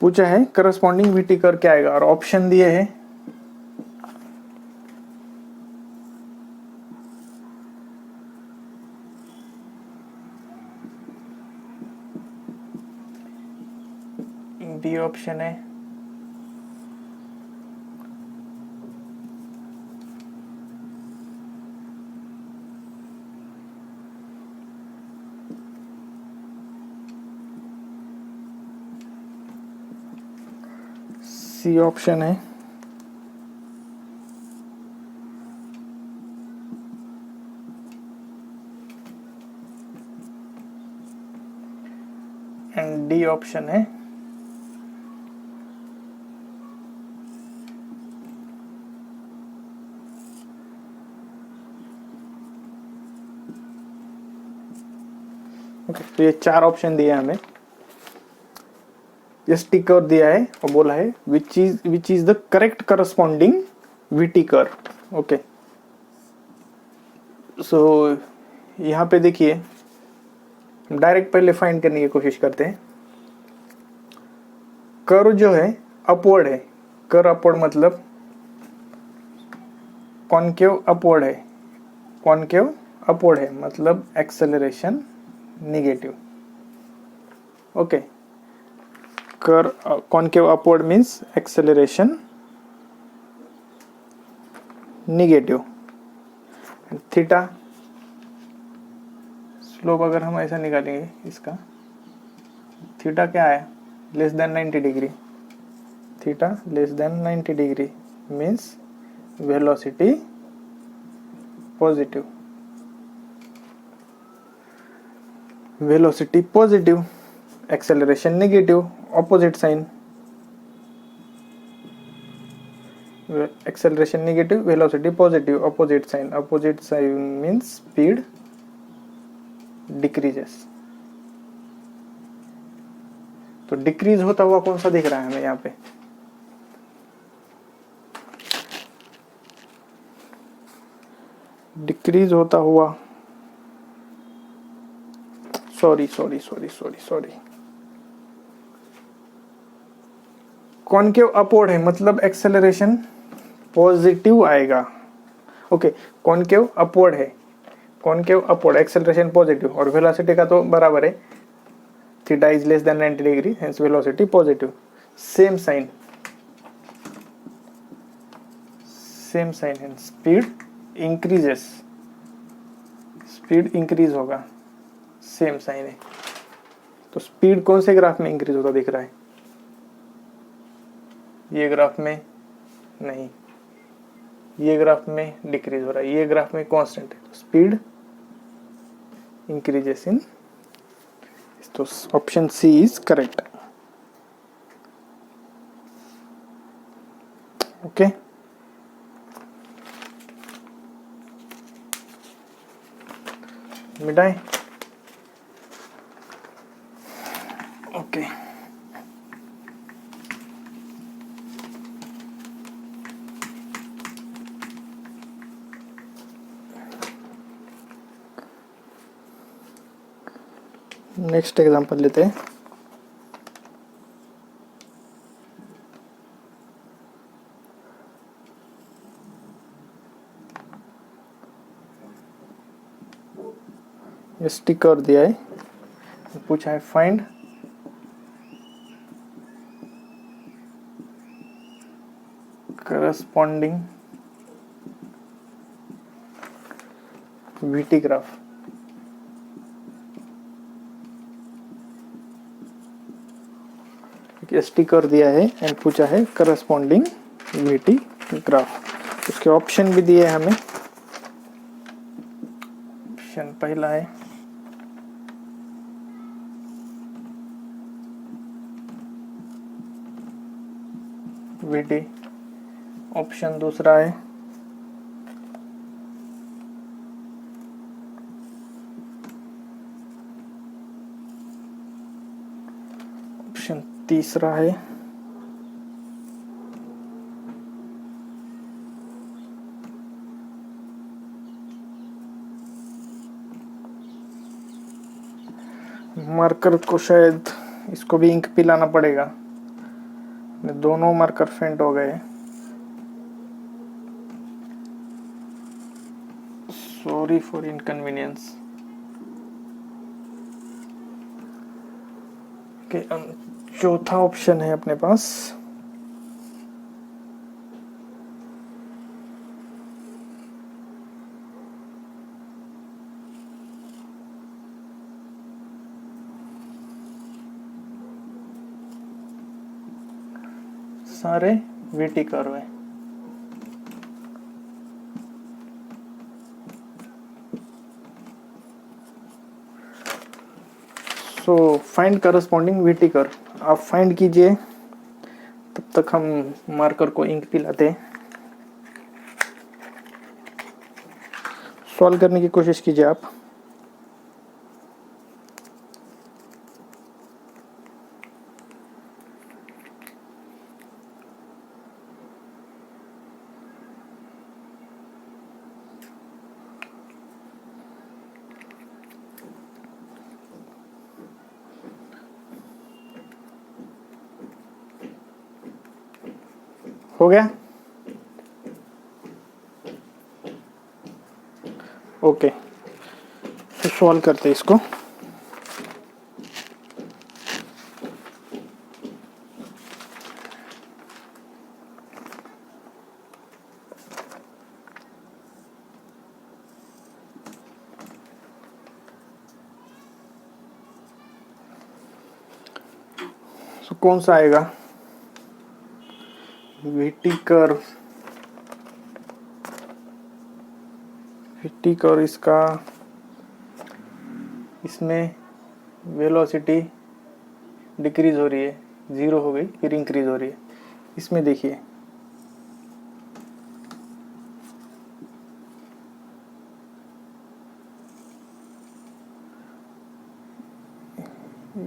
[SPEAKER 1] पूछा है करस्पॉन्डिंग वीटी कर क्या आएगा, और ऑप्शन दिए हैं बी ऑप्शन है, सी ऑप्शन है, एंड डी ऑप्शन है। ओके, तो ये 4 ऑप्शन दिए हमें, ये टिक और दिया है और बोला है which is the correct corresponding VT curve. Okay, so यहाँ पे देखिए डायरेक्ट पहले फाइंड करने की कोशिश करते हैं। कर्व जो है अपवर्ड है, कर्व अपवर्ड मतलब कॉनकेव अपवर्ड है, कॉनकेव अपवर्ड है मतलब acceleration negative. Okay, curve concave upward means acceleration negative. Theta slope अगर हम ऐसा निकालेंगे इसका, थीटा क्या है, less than 90 degree, theta less than 90 degree means velocity positive, velocity positive, acceleration negative, opposite sign, acceleration negative, velocity positive, opposite sign means speed decreases. तो decrease होता हुआ कौन सा दिख रहा है हमें यहाँ पे, डिक्रीज होता हुआ, सॉरी कॉनकेव अपवर्ड है मतलब एक्सेलरेशन पॉजिटिव आएगा। ओके, कॉनकेव अपवर्ड है, कॉनकेव अपवर्ड एक्सेलरेशन पॉजिटिव, और वेलोसिटी का तो बराबर है, theta is less than 90 degree hence velocity positive. Same sign hence speed increases, speed increase होगा, सेम साइन है। तो स्पीड कौन से ग्राफ में इंक्रीज होता दिख रहा है, ये ग्राफ में नहीं, ये ग्राफ में डिक्रीज हो रहा है, ये ग्राफ में कांस्टेंट है, तो स्पीड इंक्रीजेस इन, तो option C is correct. Okay, मिटाए। ओके, नेक्स्ट एग्जांपल लेते हैं। ये स्टिकर दिया है, पूछा है find corresponding VT graph. Sticker दिया है एंड पूछा है करस्पॉन्डिंग वीटी ग्राफ। उसके ऑप्शन भी दिए हमें, ऑप्शन पहला है वीटी, ऑप्शन दूसरा है ऑप्शन तीसरा है मार्कर को, शायद इसको भी इंक पिलाना पड़ेगा, दोनों मार्कर फेंट हो गए, सॉरी फॉर इनकन्वीनियंस। कि चौथा ऑप्शन है अपने पास सारे वीटी कर्व है। So find corresponding VT curve. आप फाइंड कीजिए, तब तक हम मार्कर को इंक पिलाते हैं। सॉल्व करने की कोशिश कीजिए आप। हो गया? ओके, तो सॉल्व करते हैं इसको। तो कौन सा आएगा? वीटी कर्व, वीटी कर्व इसका, इसमें वेलोसिटी डिक्रीज हो रही है, 0 हो गई फिर इंक्रीज हो रही है। इसमें देखिए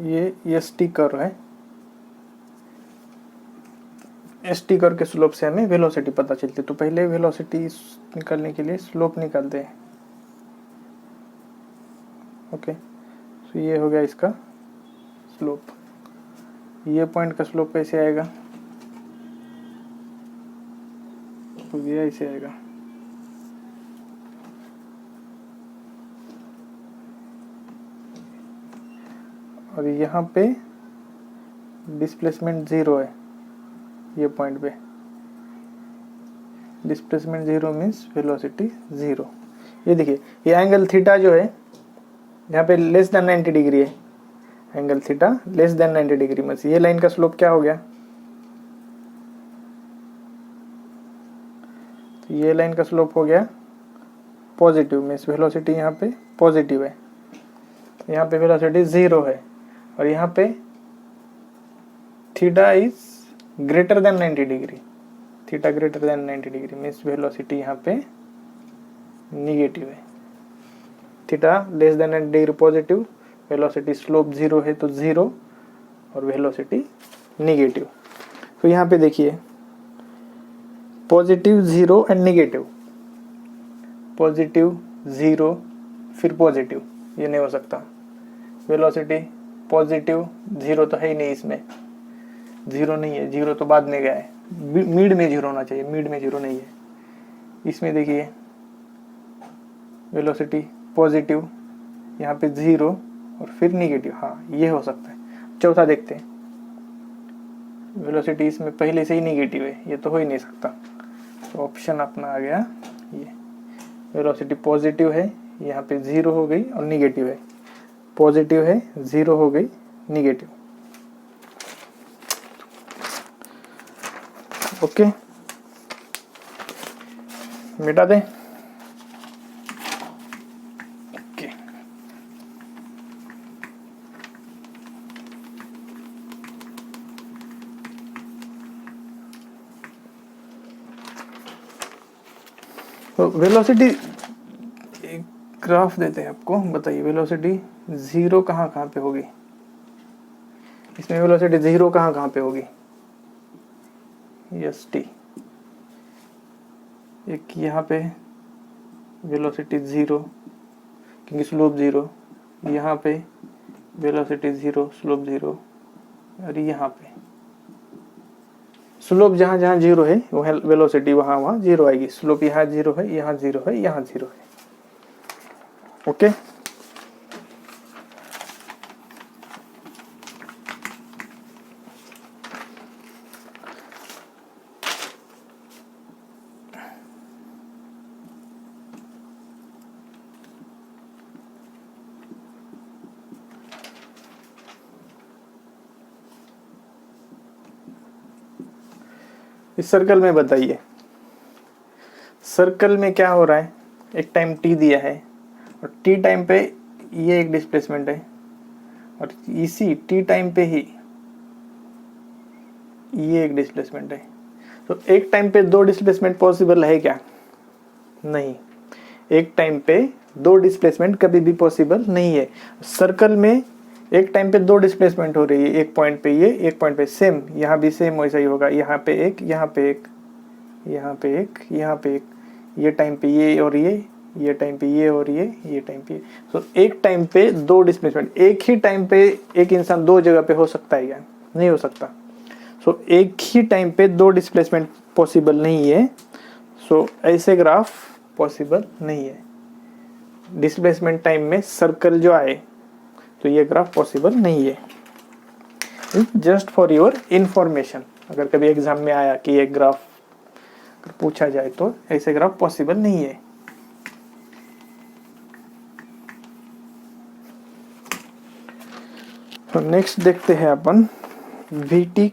[SPEAKER 1] ये एस टी कर्व है। एस टी कर्व के स्लोप से हमें वेलोसिटी पता चलती है। तो पहले वेलोसिटी निकालने के लिए स्लोप निकालते हैं। ओके, तो ये हो गया इसका स्लोप। ये पॉइंट का स्लोप कैसे आएगा? तो ये ऐसे आएगा। और यहाँ पे डिस्प्लेसमेंट 0 है। ये पॉइंट पे डिस्प्लेसमेंट 0 मीन्स वेलोसिटी 0। ये देखिए, ये एंगल थीटा जो है यहाँ पे लेस देन 90 डिग्री है। Angle theta less than 90 degree means ये लाइन का स्लोप क्या हो गया? तो ये लाइन का स्लोप हो गया पॉजिटिव, मीन्स वेलोसिटी यहाँ पे पॉजिटिव है। यहाँ पे वेलोसिटी 0 है और यहाँ पे theta is greater than 90 degree. Theta greater than 90 degree means velocity यहाँ पे निगेटिव है। Theta less than 90 degree positive, velocity slope 0 है तो 0 और वेलोसिटी निगेटिव। तो यहाँ पे देखिए पॉजिटिव 0 एंड निगेटिव, पॉजिटिव 0 फिर पॉजिटिव, ये नहीं हो सकता। वेलोसिटी पॉजिटिव 0 तो है ही नहीं, इसमें 0 नहीं है, 0 तो बाद में गया है। मिड में 0 होना चाहिए, मिड में 0 नहीं है। इसमें देखिए वेलोसिटी पॉजिटिव, यहाँ पे 0 और फिर निगेटिव, हाँ ये हो सकता है। चौथा देखते हैं, वेलोसिटी इसमें पहले से ही निगेटिव है, ये तो हो ही नहीं सकता। तो ऑप्शन अपना आ गया ये, वेलोसिटी पॉजिटिव है, यहाँ पे 0 हो गई और निगेटिव है। पॉजिटिव है, 0 हो गई, निगेटिव। ओके, मिटा दें। ओके, तो वेलोसिटी एक ग्राफ देते हैं आपको, बताइए वेलोसिटी 0 कहाँ कहाँ पे होगी? इसमें वेलोसिटी 0 कहाँ कहाँ पे होगी? एस टी, एक यहाँ पे वेलोसिटी 0 क्योंकि स्लोप 0, यहाँ पे वेलोसिटी 0 स्लोप 0, और यहाँ पे स्लोप जहाँ जहाँ 0 है वहाँ वेलोसिटी वहाँ वहाँ 0 आएगी। स्लोप यहाँ 0 है, यहाँ 0 है, यहाँ 0 है। ओके, इस सर्कल में बताइए, सर्कल में क्या हो रहा है, एक टाइम t दिया है और t टाइम पे ये एक डिस्प्लेसमेंट है और इसी t टाइम पे ही ये एक डिस्प्लेसमेंट है। तो एक टाइम पे दो डिस्प्लेसमेंट पॉसिबल है क्या? नहीं, एक टाइम पे दो डिस्प्लेसमेंट कभी भी पॉसिबल नहीं है। सर्कल में एक टाइम पे दो डिस्प्लेसमेंट हो रही है, एक पॉइंट पे ये, एक पॉइंट पे सेम, यहाँ भी सेम वैसा ही होगा, यहाँ पे एक, यहाँ पे एक, यहाँ पे एक, यहाँ पे एक, ये टाइम पे ये और ये टाइम पे ये और ये टाइम पे ये। तो एक टाइम पे दो डिस्प्लेसमेंट, एक ही टाइम पे एक इंसान दो जगह पे हो सकता है क्या? नहीं हो सकता। सो एक ही टाइम पे दो डिस्प्लेसमेंट पॉसिबल नहीं है। सो ऐसे ग्राफ पॉसिबल नहीं है। डिस्प्लेसमेंट टाइम में सर्कल जो आए तो ये ग्राफ पॉसिबल नहीं है। जस्ट फॉर योर इंफॉर्मेशन, अगर कभी एग्जाम में आया कि ये ग्राफ पूछा जाए तो ऐसे ग्राफ पॉसिबल नहीं है। तो नेक्स्ट देखते हैं अपन VT।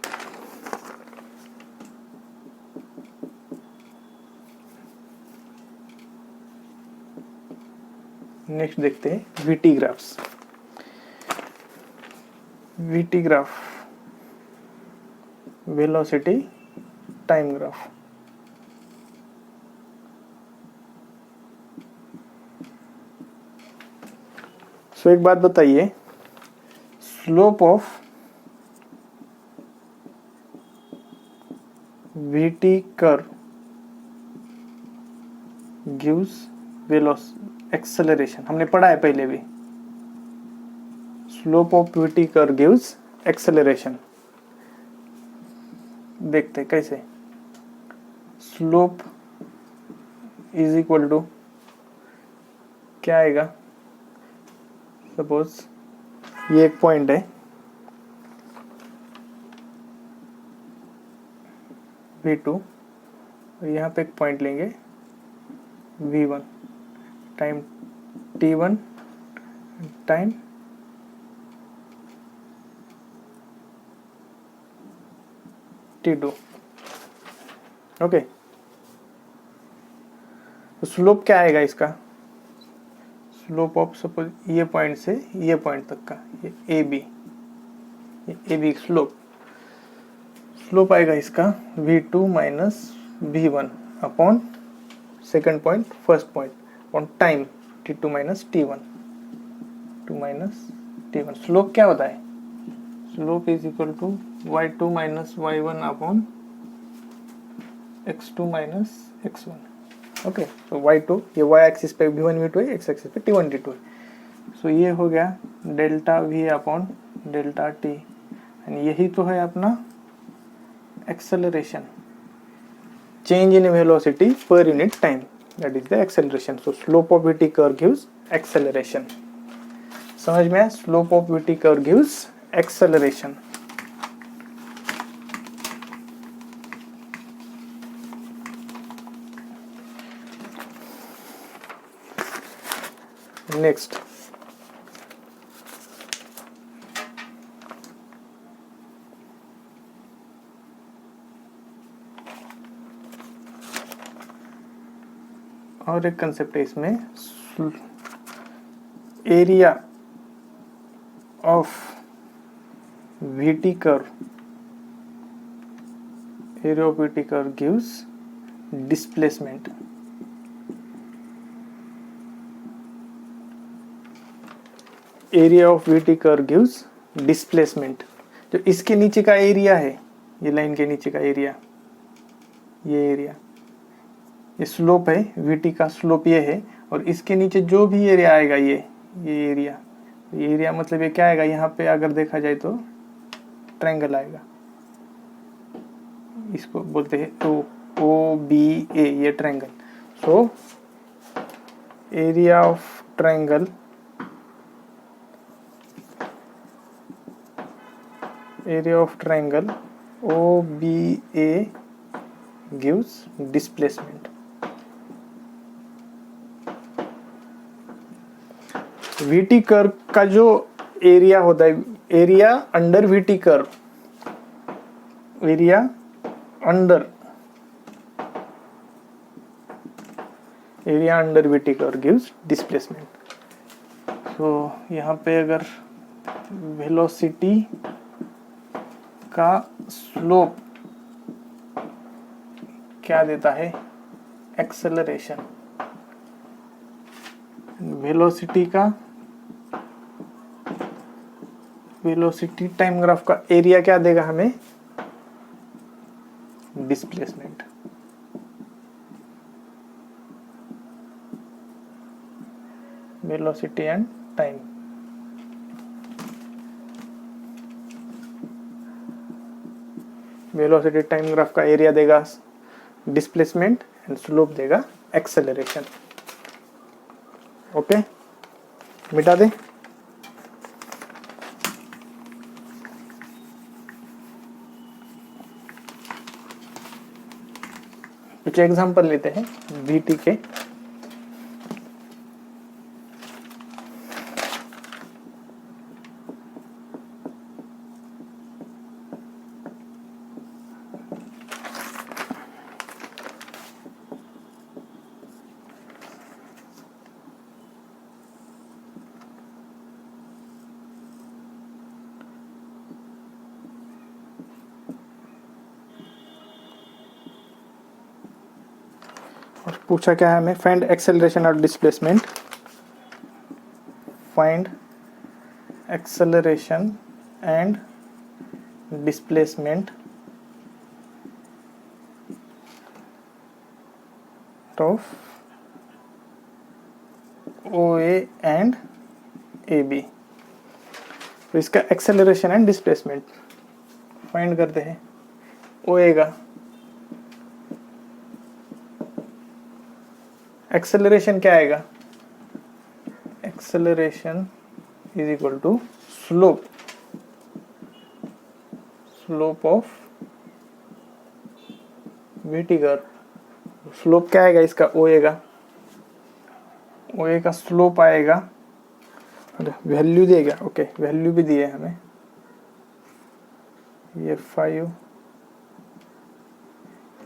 [SPEAKER 1] नेक्स्ट देखते हैं VT graphs. VT graph, velocity time graph. So एक बात बताइए, slope of VT curve gives acceleration, हमने पढ़ा है पहले भी। Slope of VT curve gives acceleration. देखते हैं कैसे। स्लोप इज इक्वल टू क्या आएगा, सपोज ये एक पॉइंट है V2 और यहाँ पे एक पॉइंट लेंगे V1, time T1, time T2। Okay, तो स्लोप क्या आएगा इसका? स्लोप ऑफ सपोज ये पॉइंट से ये पॉइंट तक का, ये AB स्लोप आएगा इसका V2 minus V1 upon second point first point upon time T2 minus T1, 2 minus T1। Slope क्या होता है? Slope is equal to y2 minus y1 upon x2 minus x1। Okay, तो y2 ये y axis पे V1 V2 है, x axis पे T1 T2 है। सो ये हो गया delta V upon delta T, and यही तो है अपना acceleration, change in velocity per unit time, that is the acceleration. So slope of VT curve gives acceleration. समझ में आया? Slope of VT curve gives acceleration. Next, और एक concept है इसमें, area of VT curve, area of VT curve gives displacement. Area of VT curve gives displacement. जो इसके नीचे का एरिया है, ये लाइन के नीचे का एरिया, ये एरिया, ये स्लोप है, VT का स्लोप ये है, और इसके नीचे जो भी एरिया आएगा ये एरिया, ये एरिया मतलब ये क्या आएगा, यहाँ पे अगर देखा जाए तो ट्रायंगल आएगा, इसको बोलते हैं तो OBA, ये triangle. So area of triangle, area of triangle OBA gives displacement. VT curve का जो एरिया होता है, area under VT curve, area under area under VT curve gives displacement. तो यहाँ पे अगर वेलोसिटी का स्लोप क्या देता है, एक्सेलरेशन, वेलोसिटी टाइम ग्राफ का एरिया क्या देगा हमें, displacement. Velocity and time, velocity time graph का एरिया देगा डिस्प्लेसमेंट एंड स्लोप देगा एक्सेलरेशन। ओके, मिटा दे। कुछ एग्जांपल लेते हैं वीटी के। और पूछा क्या है हमें, फाइंड एक्सेलरेशन और displacement, find acceleration and displacement of OA and AB। तो इसका एक्सेलरेशन एंड डिस्प्लेसमेंट फाइंड करते हैं। OA का एक्सेलरेशन क्या आएगा, acceleration is equal to slope of VT curve. Slope क्या आएगा इसका, OA का स्लोप आएगा, अरे वैल्यू दिया गया, ओके वैल्यू भी दिए हमें, ये 5,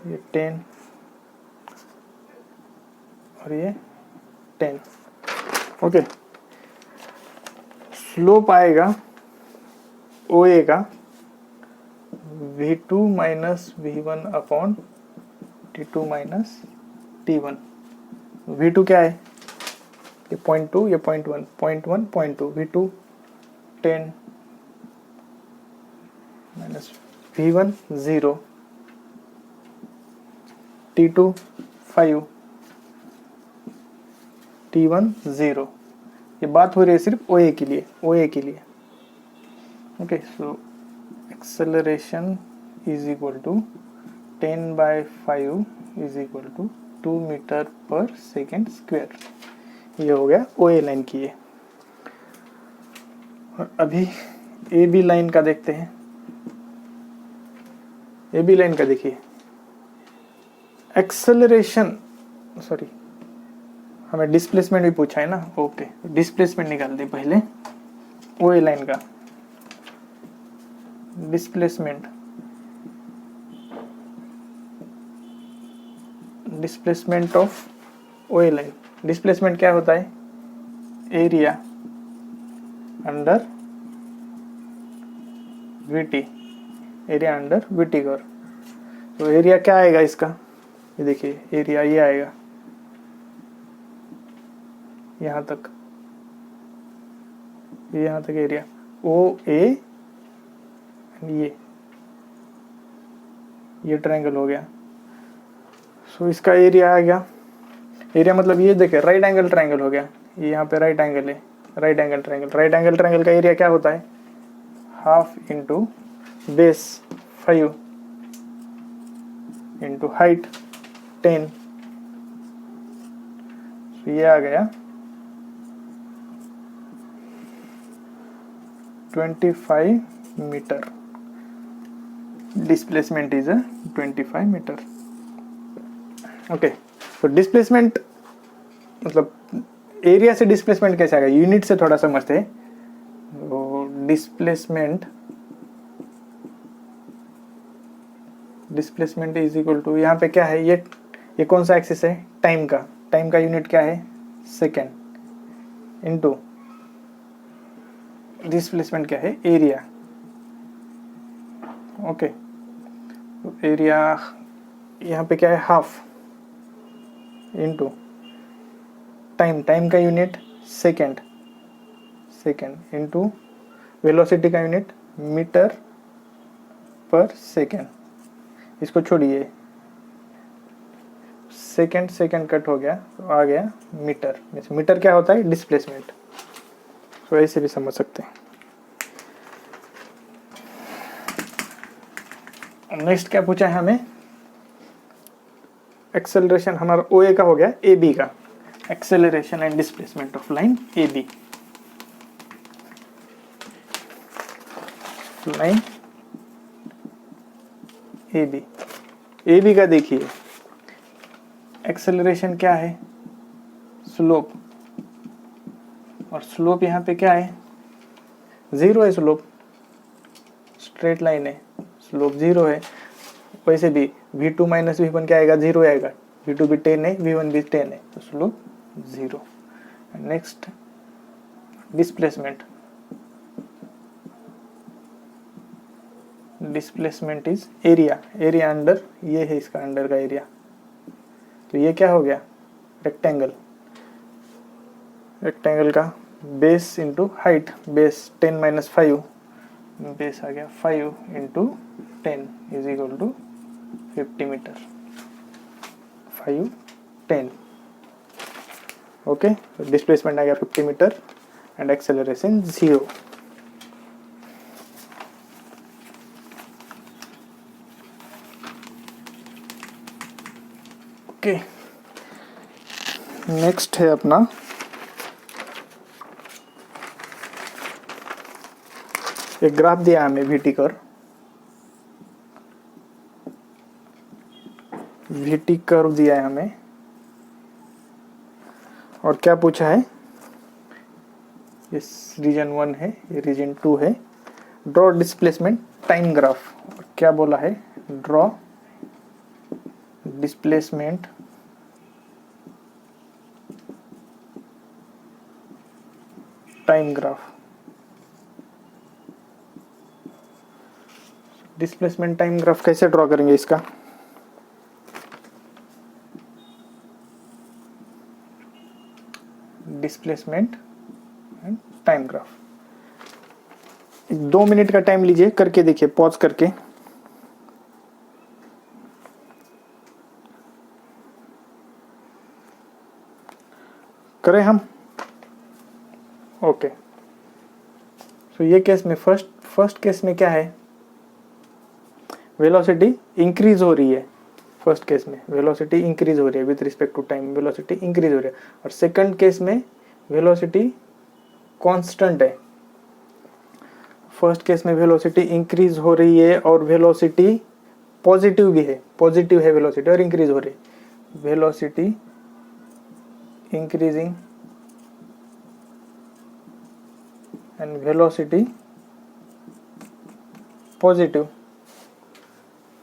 [SPEAKER 1] ये 10 और ये 10। ओके, स्लोप आएगा OA का V2 minus V1 upon T2 minus T1। V2 क्या है, ये 0.2, ये 0.1, 0.1, 0.2, V2 10 minus V1 0, T2 5, T1 0। ये बात हो रही है सिर्फ OA के लिए, okay. So acceleration is equal to 10/5 is equal to 2 metre per second square. ये हो गया OA लाइन की ये। और अभी AB लाइन का देखते हैं। AB लाइन का देखिए, एक्सेलरेशन, सॉरी हमें डिस्प्लेसमेंट भी पूछा है ना, ओके डिस्प्लेसमेंट निकाल दे पहले। OA लाइन का displacement of OA line. Displacement क्या होता है, area under VT, area under VT curve. तो एरिया क्या आएगा इसका, ये देखिए एरिया ये आएगा यहाँ तक एरिया OA, ये ट्रायंगल हो गया। सो इसका एरिया आ गया, एरिया मतलब ये देखिए राइट एंगल ट्रायंगल हो गया, ये यहाँ पे राइट एंगल है, राइट एंगल ट्रायंगल का एरिया क्या होता है, half into base 5 into height 10। तो ये आ गया 25 metre. Displacement is 25 metre. Okay, तो डिस्प्लेसमेंट मतलब एरिया से डिस्प्लेसमेंट कैसे आएगा, यूनिट से थोड़ा समझते हैं। तो डिस्प्लेसमेंट इज इक्वल टू, यहाँ पे क्या है, ये कौन सा एक्सिस है, टाइम का। टाइम का यूनिट क्या है, सेकेंड, इनटू डिस्प्लेसमेंट क्या है, एरिया। ओके, तो एरिया यहाँ पे क्या है, हाफ, इनटू टाइम, टाइम का unit second, second into velocity का यूनिट मीटर पर सेकेंड। इसको छोड़िए, सेकेंड सेकेंड कट हो गया तो आ गया मीटर। मीटर क्या होता है, डिस्प्लेसमेंट। तो ऐसे भी समझ सकते हैं। नेक्स्ट क्या पूछा है हमें, एक्सेलरेशन हमारा ओ ए का हो गया, ए बी का, acceleration and displacement of line A B. Line A B, A B का देखिए एक्सेलरेशन क्या है, स्लोप, और स्लोप यहाँ पे क्या है, जीरो है। स्लोप स्ट्रेट लाइन है, स्लोप जीरो है। वैसे भी v2 माइनस v1 क्या आएगा, जीरो आएगा। v2 भी 10 है, v1 भी 10 है, तो slope zero. Next displacement, displacement is area, area under, ये है इसका अंडर का एरिया। तो ये क्या हो गया, रेक्टेंगल, रेक्टेंगल का base into height, base 10 minus 5, base आ गया 5 into 10 is equal to 50 metre, 5 10। Okay, displacement आ गया 50 metre and acceleration 0। Okay, next है अपना एक ग्राफ दिया हमें, वीटी कर्व, वीटी कर्व दिया है हमें, और क्या पूछा है, इस रीजन 1 है, ये रीजन 2 है। ड्रॉ डिस्प्लेसमेंट टाइम ग्राफ, क्या बोला है, draw displacement time graph. Displacement time graph कैसे ड्रॉ करेंगे इसका, displacement and time graph. 2 minute का टाइम लीजिए, करके देखिए, पॉज करके। करें हम, ओके। तो ये केस में फर्स्ट केस में क्या है, वेलोसिटी इंक्रीज हो रही है। फर्स्ट केस में वेलोसिटी इंक्रीज हो रही है with respect to time, velocity increase हो रही है। और सेकंड केस में वेलोसिटी कांस्टेंट है। फर्स्ट केस में वेलोसिटी इंक्रीज हो रही है और वेलोसिटी पॉजिटिव भी है, पॉजिटिव है वेलोसिटी और इंक्रीज हो रही है। Velocity increasing and velocity positive.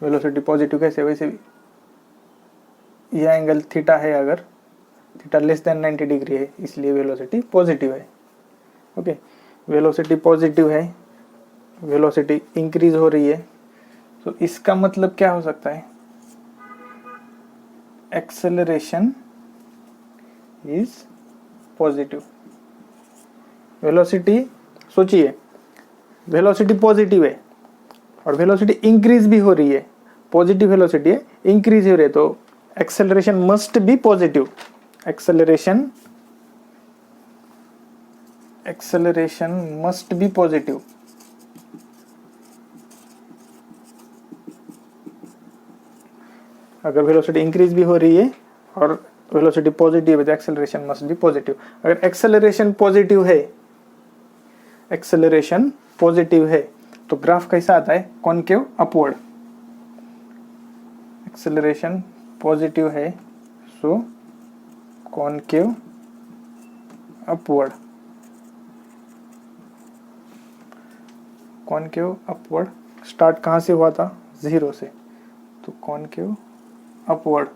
[SPEAKER 1] Velocity positive कैसे, वैसे भी यह एंगल थीटा है, अगर थीटा लेस देन 90 डिग्री है, इसलिए वेलोसिटी पॉजिटिव है। ओके, वेलोसिटी पॉजिटिव है, वेलोसिटी इंक्रीज हो रही है, तो इसका मतलब क्या हो सकता है, एक्सेलरेशन इज पॉजिटिव। वेलोसिटी, सोचिए, वेलोसिटी पॉजिटिव है और वेलोसिटी इंक्रीज भी हो रही है, पॉजिटिव वेलोसिटी है, इंक्रीज हो रही है, तो acceleration must be positive. Acceleration must be positive. अगर वेलोसिटी इंक्रीज भी हो रही है और वेलोसिटी पॉजिटिव है तो एक्सेलरेशन मस्ट बी पॉजिटिव। अगर एक्सेलरेशन पॉजिटिव है तो ग्राफ कैसा आता है, कॉनकेव अपवर्ड। एक्सेलरेशन पॉजिटिव है so concave upward. Concave upward start कहाँ से हुआ था, 0 से, तो कॉनकेव अपवर्ड।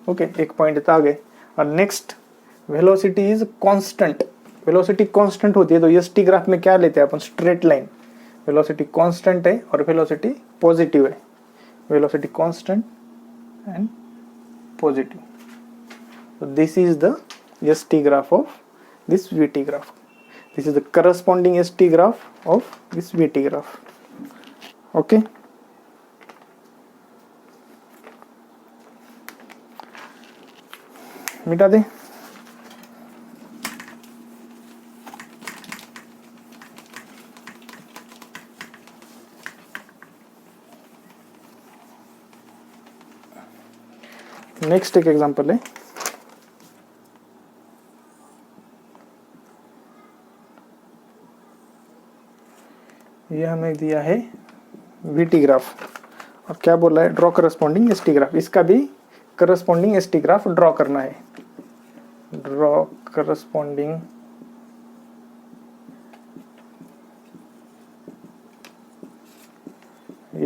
[SPEAKER 1] ओके, एक पॉइंट आ गए। और next, velocity is constant. Velocity constant होती है तो एस टी ग्राफ में क्या लेते हैं अपन, स्ट्रेट लाइन। वेलोसिटी कांस्टेंट है और वेलोसिटी पॉजिटिव है, velocity constant and positive. So this is the ST graph of this VT graph. This is the corresponding ST graph of this VT graph. Okay. मिटा दे। Next एक example है, ये हमें दिया है VT ग्राफ और क्या बोला है, ड्रॉ करस्पॉन्डिंग ST ग्राफ। इसका भी करस्पॉन्डिंग ST ग्राफ ड्रॉ करना है। Draw corresponding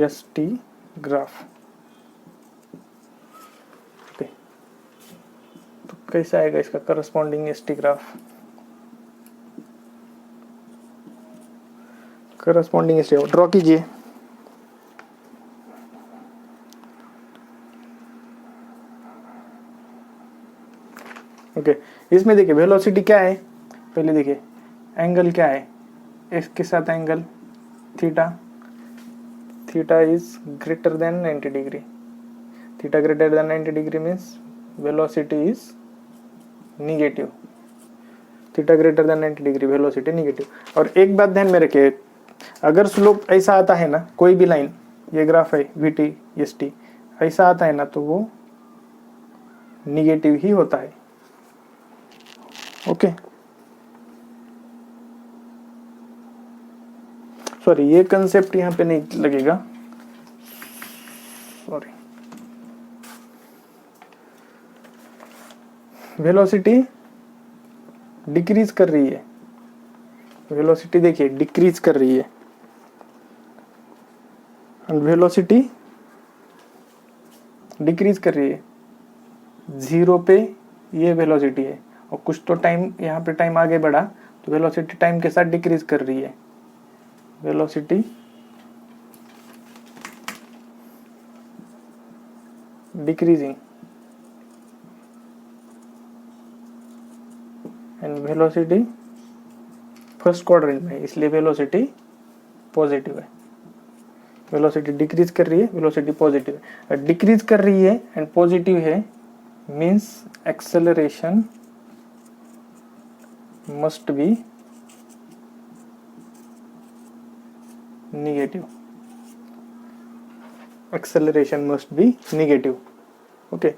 [SPEAKER 1] ST graph. Okay, तो कैसा आएगा इसका corresponding ST graph? Corresponding ST draw कीजिए। ओके, इसमें देखिए वेलोसिटी क्या है, पहले देखिए एंगल क्या है, एक्स के साथ angle theta, theta is greater than 90 degree. Theta greater than 90 degree means velocity is negative. Theta greater than 90 degree, velocity negative. और एक बात ध्यान में रखिए, अगर स्लोप ऐसा आता है ना, कोई भी लाइन, ये ग्राफ है VT ST, ऐसा आता है ना तो वो निगेटिव ही होता है। ओके, सॉरी ये कंसेप्ट यहाँ पे नहीं लगेगा, सॉरी। वेलोसिटी डिक्रीज कर रही है, वेलोसिटी देखिए डिक्रीज कर रही है, वेलोसिटी डिक्रीज कर रही है। 0 पे ये वेलोसिटी है और कुछ तो टाइम यहाँ पे टाइम आगे बढ़ा तो वेलोसिटी टाइम के साथ डिक्रीज कर रही है। Velocity decreasing and velocity first quadrant में, इसलिए वेलोसिटी पॉजिटिव है। वेलोसिटी डिक्रीज कर रही है, वेलोसिटी पॉजिटिव है। डिक्रीज कर रही है एंड पॉजिटिव है means acceleration must be negative. Acceleration must be negative. Okay,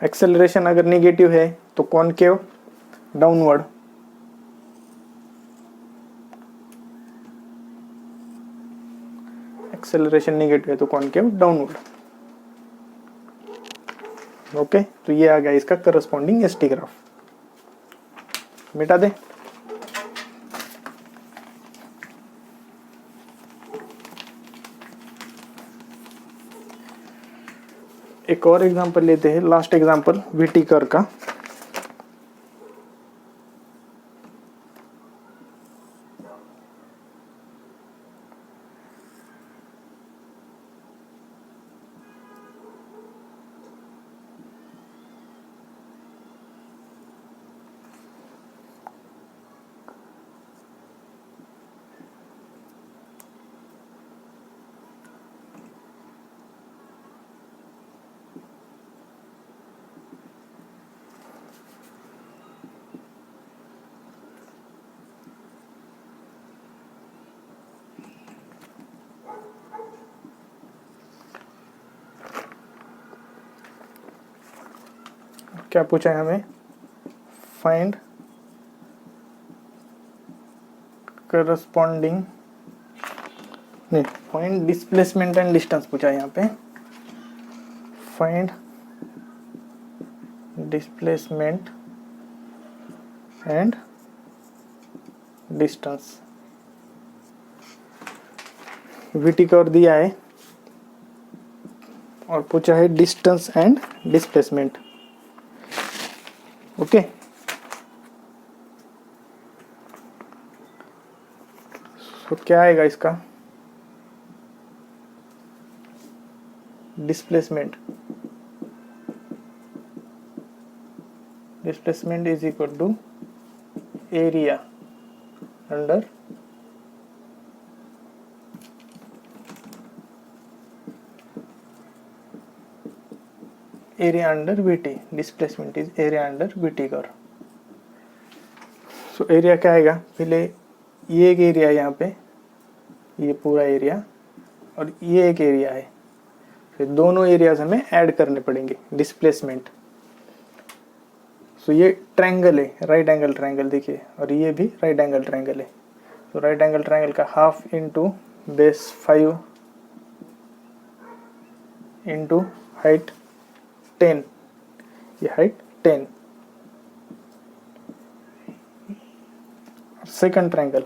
[SPEAKER 1] acceleration अगर नेगेटिव है तो कॉनकेव डाउनवर्ड, एक्सेलरेशन नेगेटिव है तो कॉनकेव डाउनवर्ड। ओके, तो ये आ गया इसका करस्पॉन्डिंग ST ग्राफ। मिटा दे। एक और एग्जांपल लेते हैं, लास्ट एग्जांपल VT कर्व का। क्या पूछा है हमें, फाइंड करस्पॉन्डिंग, नहीं फाइंड डिस्प्लेसमेंट एंड डिस्टेंस पूछा है यहाँ पे। Find displacement and distance. VT curve दिया है, और पूछा है डिस्टेंस एंड डिस्प्लेसमेंट। ओके, तो क्या आएगा इसका displacement. Displacement is equal to area under VT। Displacement is area under VT curve. So area क्या आएगा, पहले ये एक एरिया है यहाँ पे, ये पूरा एरिया, और ये एक एरिया है, फिर दोनों एरियाज हमें ऐड करने पड़ेंगे डिस्प्लेसमेंट। सो ये ट्रायंगल है, राइट एंगल ट्रायंगल देखिए, और ये भी राइट एंगल ट्रायंगल है। तो राइट एंगल ट्रायंगल का half into base 5 into height 10, ये height 10। Second triangle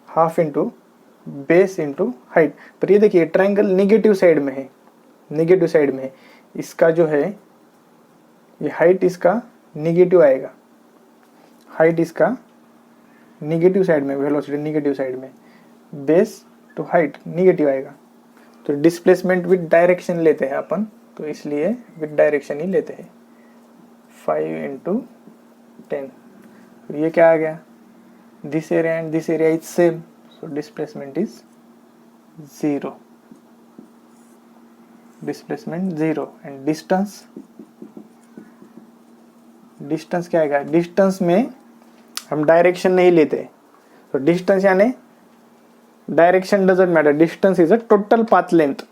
[SPEAKER 1] half into base into height. पर ये देखिए ट्रायंगल निगेटिव साइड में है, निगेटिव साइड में है। इसका जो है ये हाइट इसका निगेटिव आएगा, हाइट इसका निगेटिव साइड में, वेलोसिटी निगेटिव साइड में, बेस टू हाइट निगेटिव आएगा। तो डिस्प्लेसमेंट विद डायरेक्शन लेते हैं अपन, तो इसलिए विद डायरेक्शन ही लेते हैं। 5 इंटू 10, तो ये क्या आ गया, this area and this area is same, so displacement is 0। Displacement 0 and distance, distance क्या आएगा, डिस्टेंस में हम डायरेक्शन नहीं लेते, तो डिस्टेंस यानी direction doesn't matter, distance is a total path length.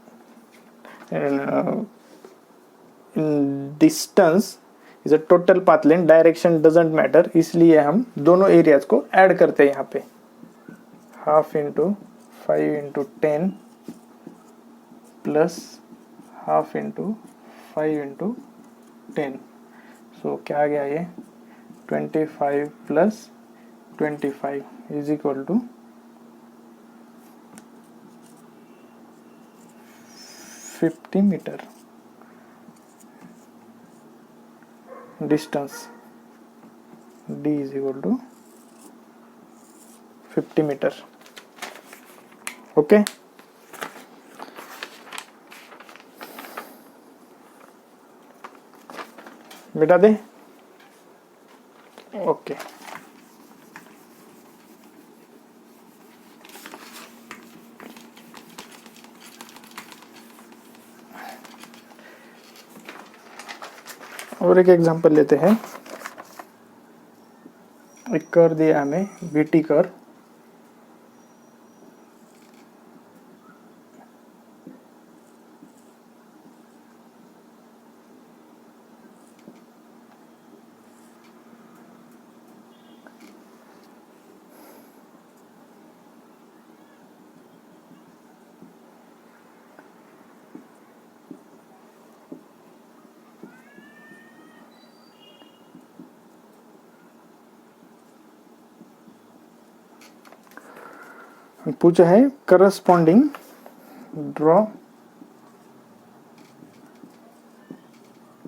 [SPEAKER 1] Distance is a total path length, direction doesn't matter, इसलिए हम दोनों एरियाज को ऐड करते हैं यहाँ पे। Half into 5 into 10 plus half into 5 into 10, so क्या आ गया ये 25 plus 25 is equal to 50 metre. Distance d is equal to 50 metre. Okay, मिटा दे। ओके, और एक एग्जांपल लेते हैं। एक कर दिया हमें VT कर, पूछा है corresponding draw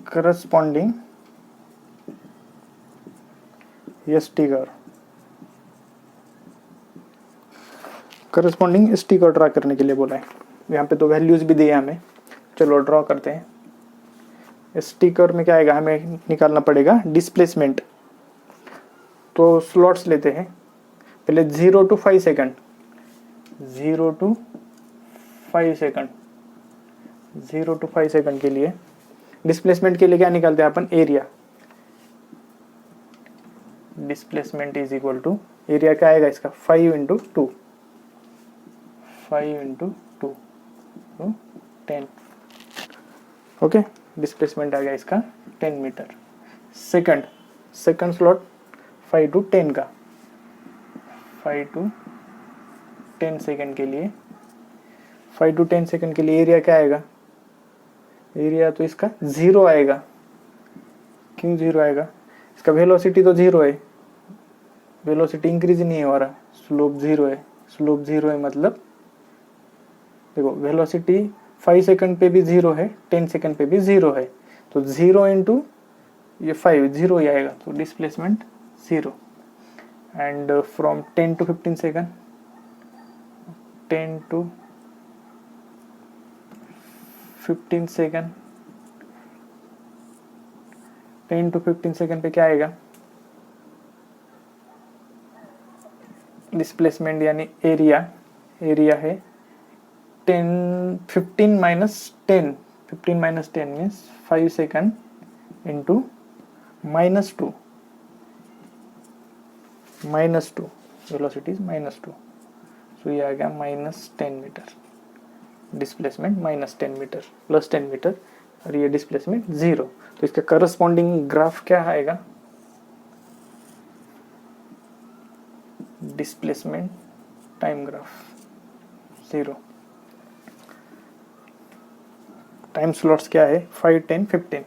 [SPEAKER 1] corresponding ST curve. Corresponding ST curve draw करने के लिए बोला है, यहाँ पे तो वैल्यूज भी दिए हमें। चलो ड्रॉ करते हैं। ST कर्व में क्या आएगा, हमें निकालना पड़ेगा डिस्प्लेसमेंट। तो स्लॉट्स लेते हैं, पहले 0 to 5 second, 0 to 5 second, 0 to 5 second के लिए डिस्प्लेसमेंट के लिए क्या निकालते हैं अपन, area. Displacement is equal to area क्या आएगा इसका 5 इंटू 2, 5 इंटू 2 तो 10। ओके, डिस्प्लेसमेंट आ गया इसका 10 metre. Second, second slot 5 to 10 का, 5 to 10 सेकंड के लिए, 5 to 10 सेकंड के लिए एरिया क्या आएगा, एरिया तो इसका 0 आएगा। क्यों 0 आएगा, इसका वेलोसिटी तो 0 है, वेलोसिटी इंक्रीज नहीं हो रहा, स्लोप 0 है, स्लोप 0 है मतलब देखो वेलोसिटी 5 सेकंड पे भी 0 है, 10 सेकंड पे भी 0 है, तो 0 इंटू ये 5 0 ही आएगा, तो displacement 0। And from 10 to 15 second, 10 to 15 second, 10 to 15 second पे क्या आएगा, डिस्प्लेसमेंट यानी एरिया, एरिया है 10 15 minus 10, 15 minus 10 means 5 second into -2, -2, velocity is -2, सो ये आ गया -10 metre, displacement -10 metre plus 10 metre, और ये डिस्प्लेसमेंट 0। तो इसका करस्पॉन्डिंग ग्राफ क्या आएगा, displacement time graph 0। Time slots क्या है 5 10 15,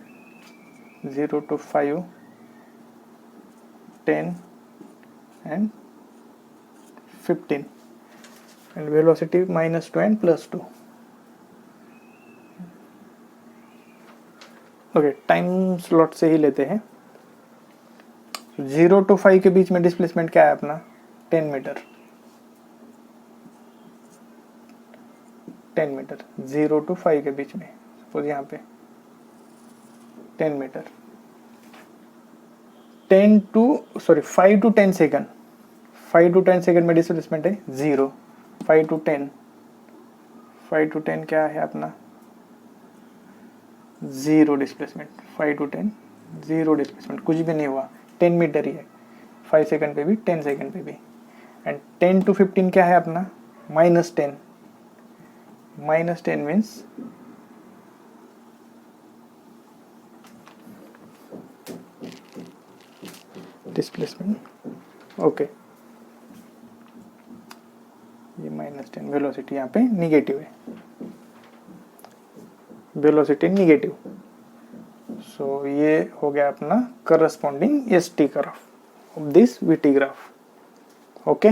[SPEAKER 1] 0 to 5 10 and 15, and velocity -2 and +2। Okay, time slot से ही लेते हैं। 0 to 5 के बीच में डिस्प्लेसमेंट क्या है अपना, 10 मीटर, 10 मीटर 0 to 5 के बीच में, सपोज यहाँ पे 10 metre, 5 to 10 second, 5 to 10 second में डिस्प्लेसमेंट है 0, 5 to 10, 5 to 10 क्या है अपना 0 डिस्प्लेसमेंट, 5 to 10 0 डिस्प्लेसमेंट, कुछ भी नहीं हुआ, 10 मीटर ही है, 5 सेकंड पे भी 10 सेकंड पे भी। एंड 10 to 15 क्या है अपना -10, -10 मीन्स डिस्प्लेसमेंट, ओके, ये -10, वेलोसिटी यहाँ पे निगेटिव है, वेलोसिटी निगेटिव, सो ये हो गया अपना corresponding S T graph of this VT graph. Okay,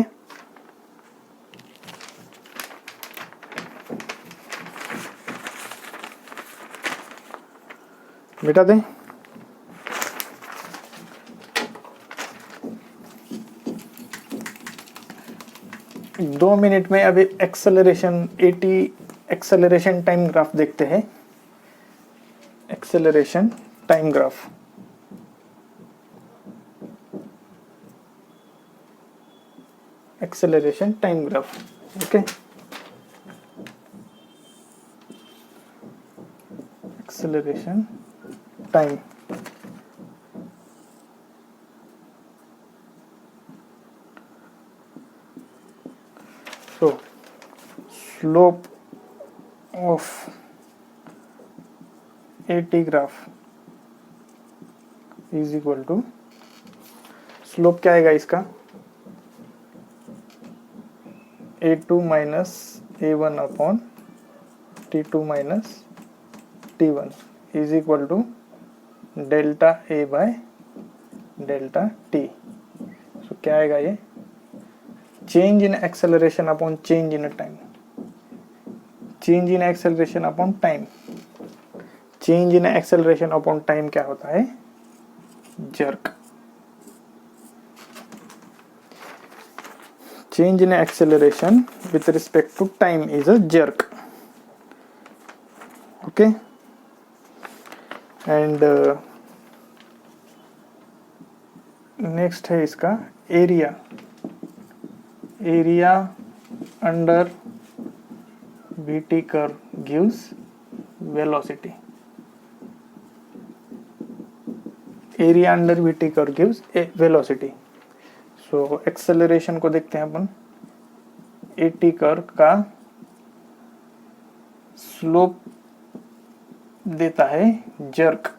[SPEAKER 1] मिटा दें। दो मिनट में अभी एक्सेलरेशन 80 एक्सेलरेशन टाइम ग्राफ देखते हैं। Acceleration time graph, acceleration time graph, okay, acceleration time, so slope of AT graph is equal to, slope क्या आएगा इसका A2 minus A1 upon T2 minus T1 is equal to delta A by delta T। So क्या आएगा ये, change in acceleration upon change in time, change in acceleration upon time, change in acceleration upon time क्या होता है, jerk, change in acceleration with respect to time is a jerk, okay, and next है इसका area, area under VT curve gives velocity, area under VT curve gives a velocity। so acceleration को देखते हैं अपन, AT curve का slope देता है jerk,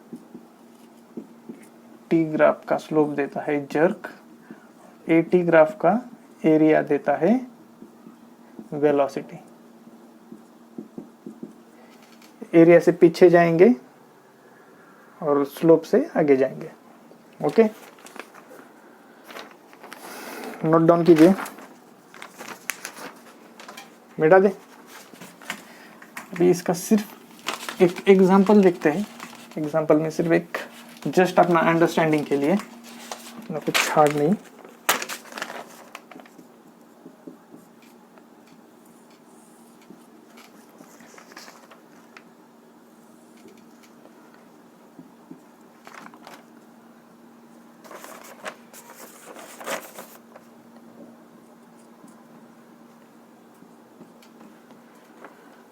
[SPEAKER 1] T graph का slope देता है जर्क, AT ग्राफ का एरिया देता है वेलोसिटी। एरिया से पीछे जाएंगे और स्लोप से आगे जाएंगे, ओके, नोट डाउन कीजिए, मिटा दे। भी इसका सिर्फ एक एग्जांपल देखते हैं। एग्जांपल में सिर्फ एक जस्ट अपना अंडरस्टैंडिंग के लिए, ना कुछ हार्ड नहीं।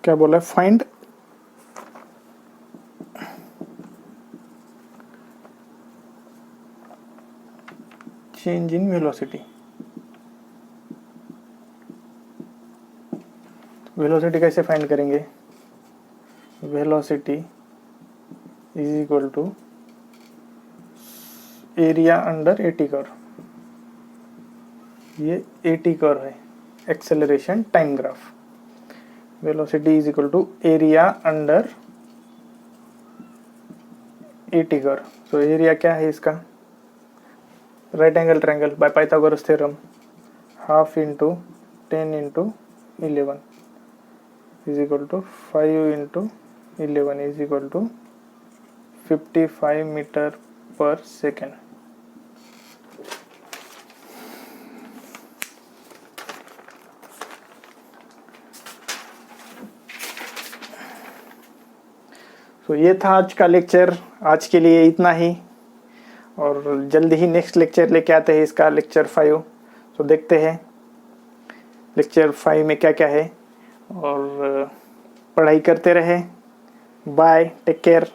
[SPEAKER 1] क्या बोला है? Find change in velocity. Velocity कैसे फाइंड करेंगे? Velocity is equal to area under AT curve. ये एटी कर्व है, acceleration time graph. Velocity is equal to area under AT curve. तो एरिया क्या है इसका? Right angle triangle by Pythagoras theorem, half into 10 into 11 is equal to 5 into 11 is equal to 55 metre per second. तो ये था आज का lecture. आज के लिए इतना ही, और जल्दी ही नेक्स्ट लेक्चर लेके आते हैं, इसका लेक्चर 5। तो देखते हैं लेक्चर 5 में क्या क्या है, और पढ़ाई करते रहे। Bye, take care.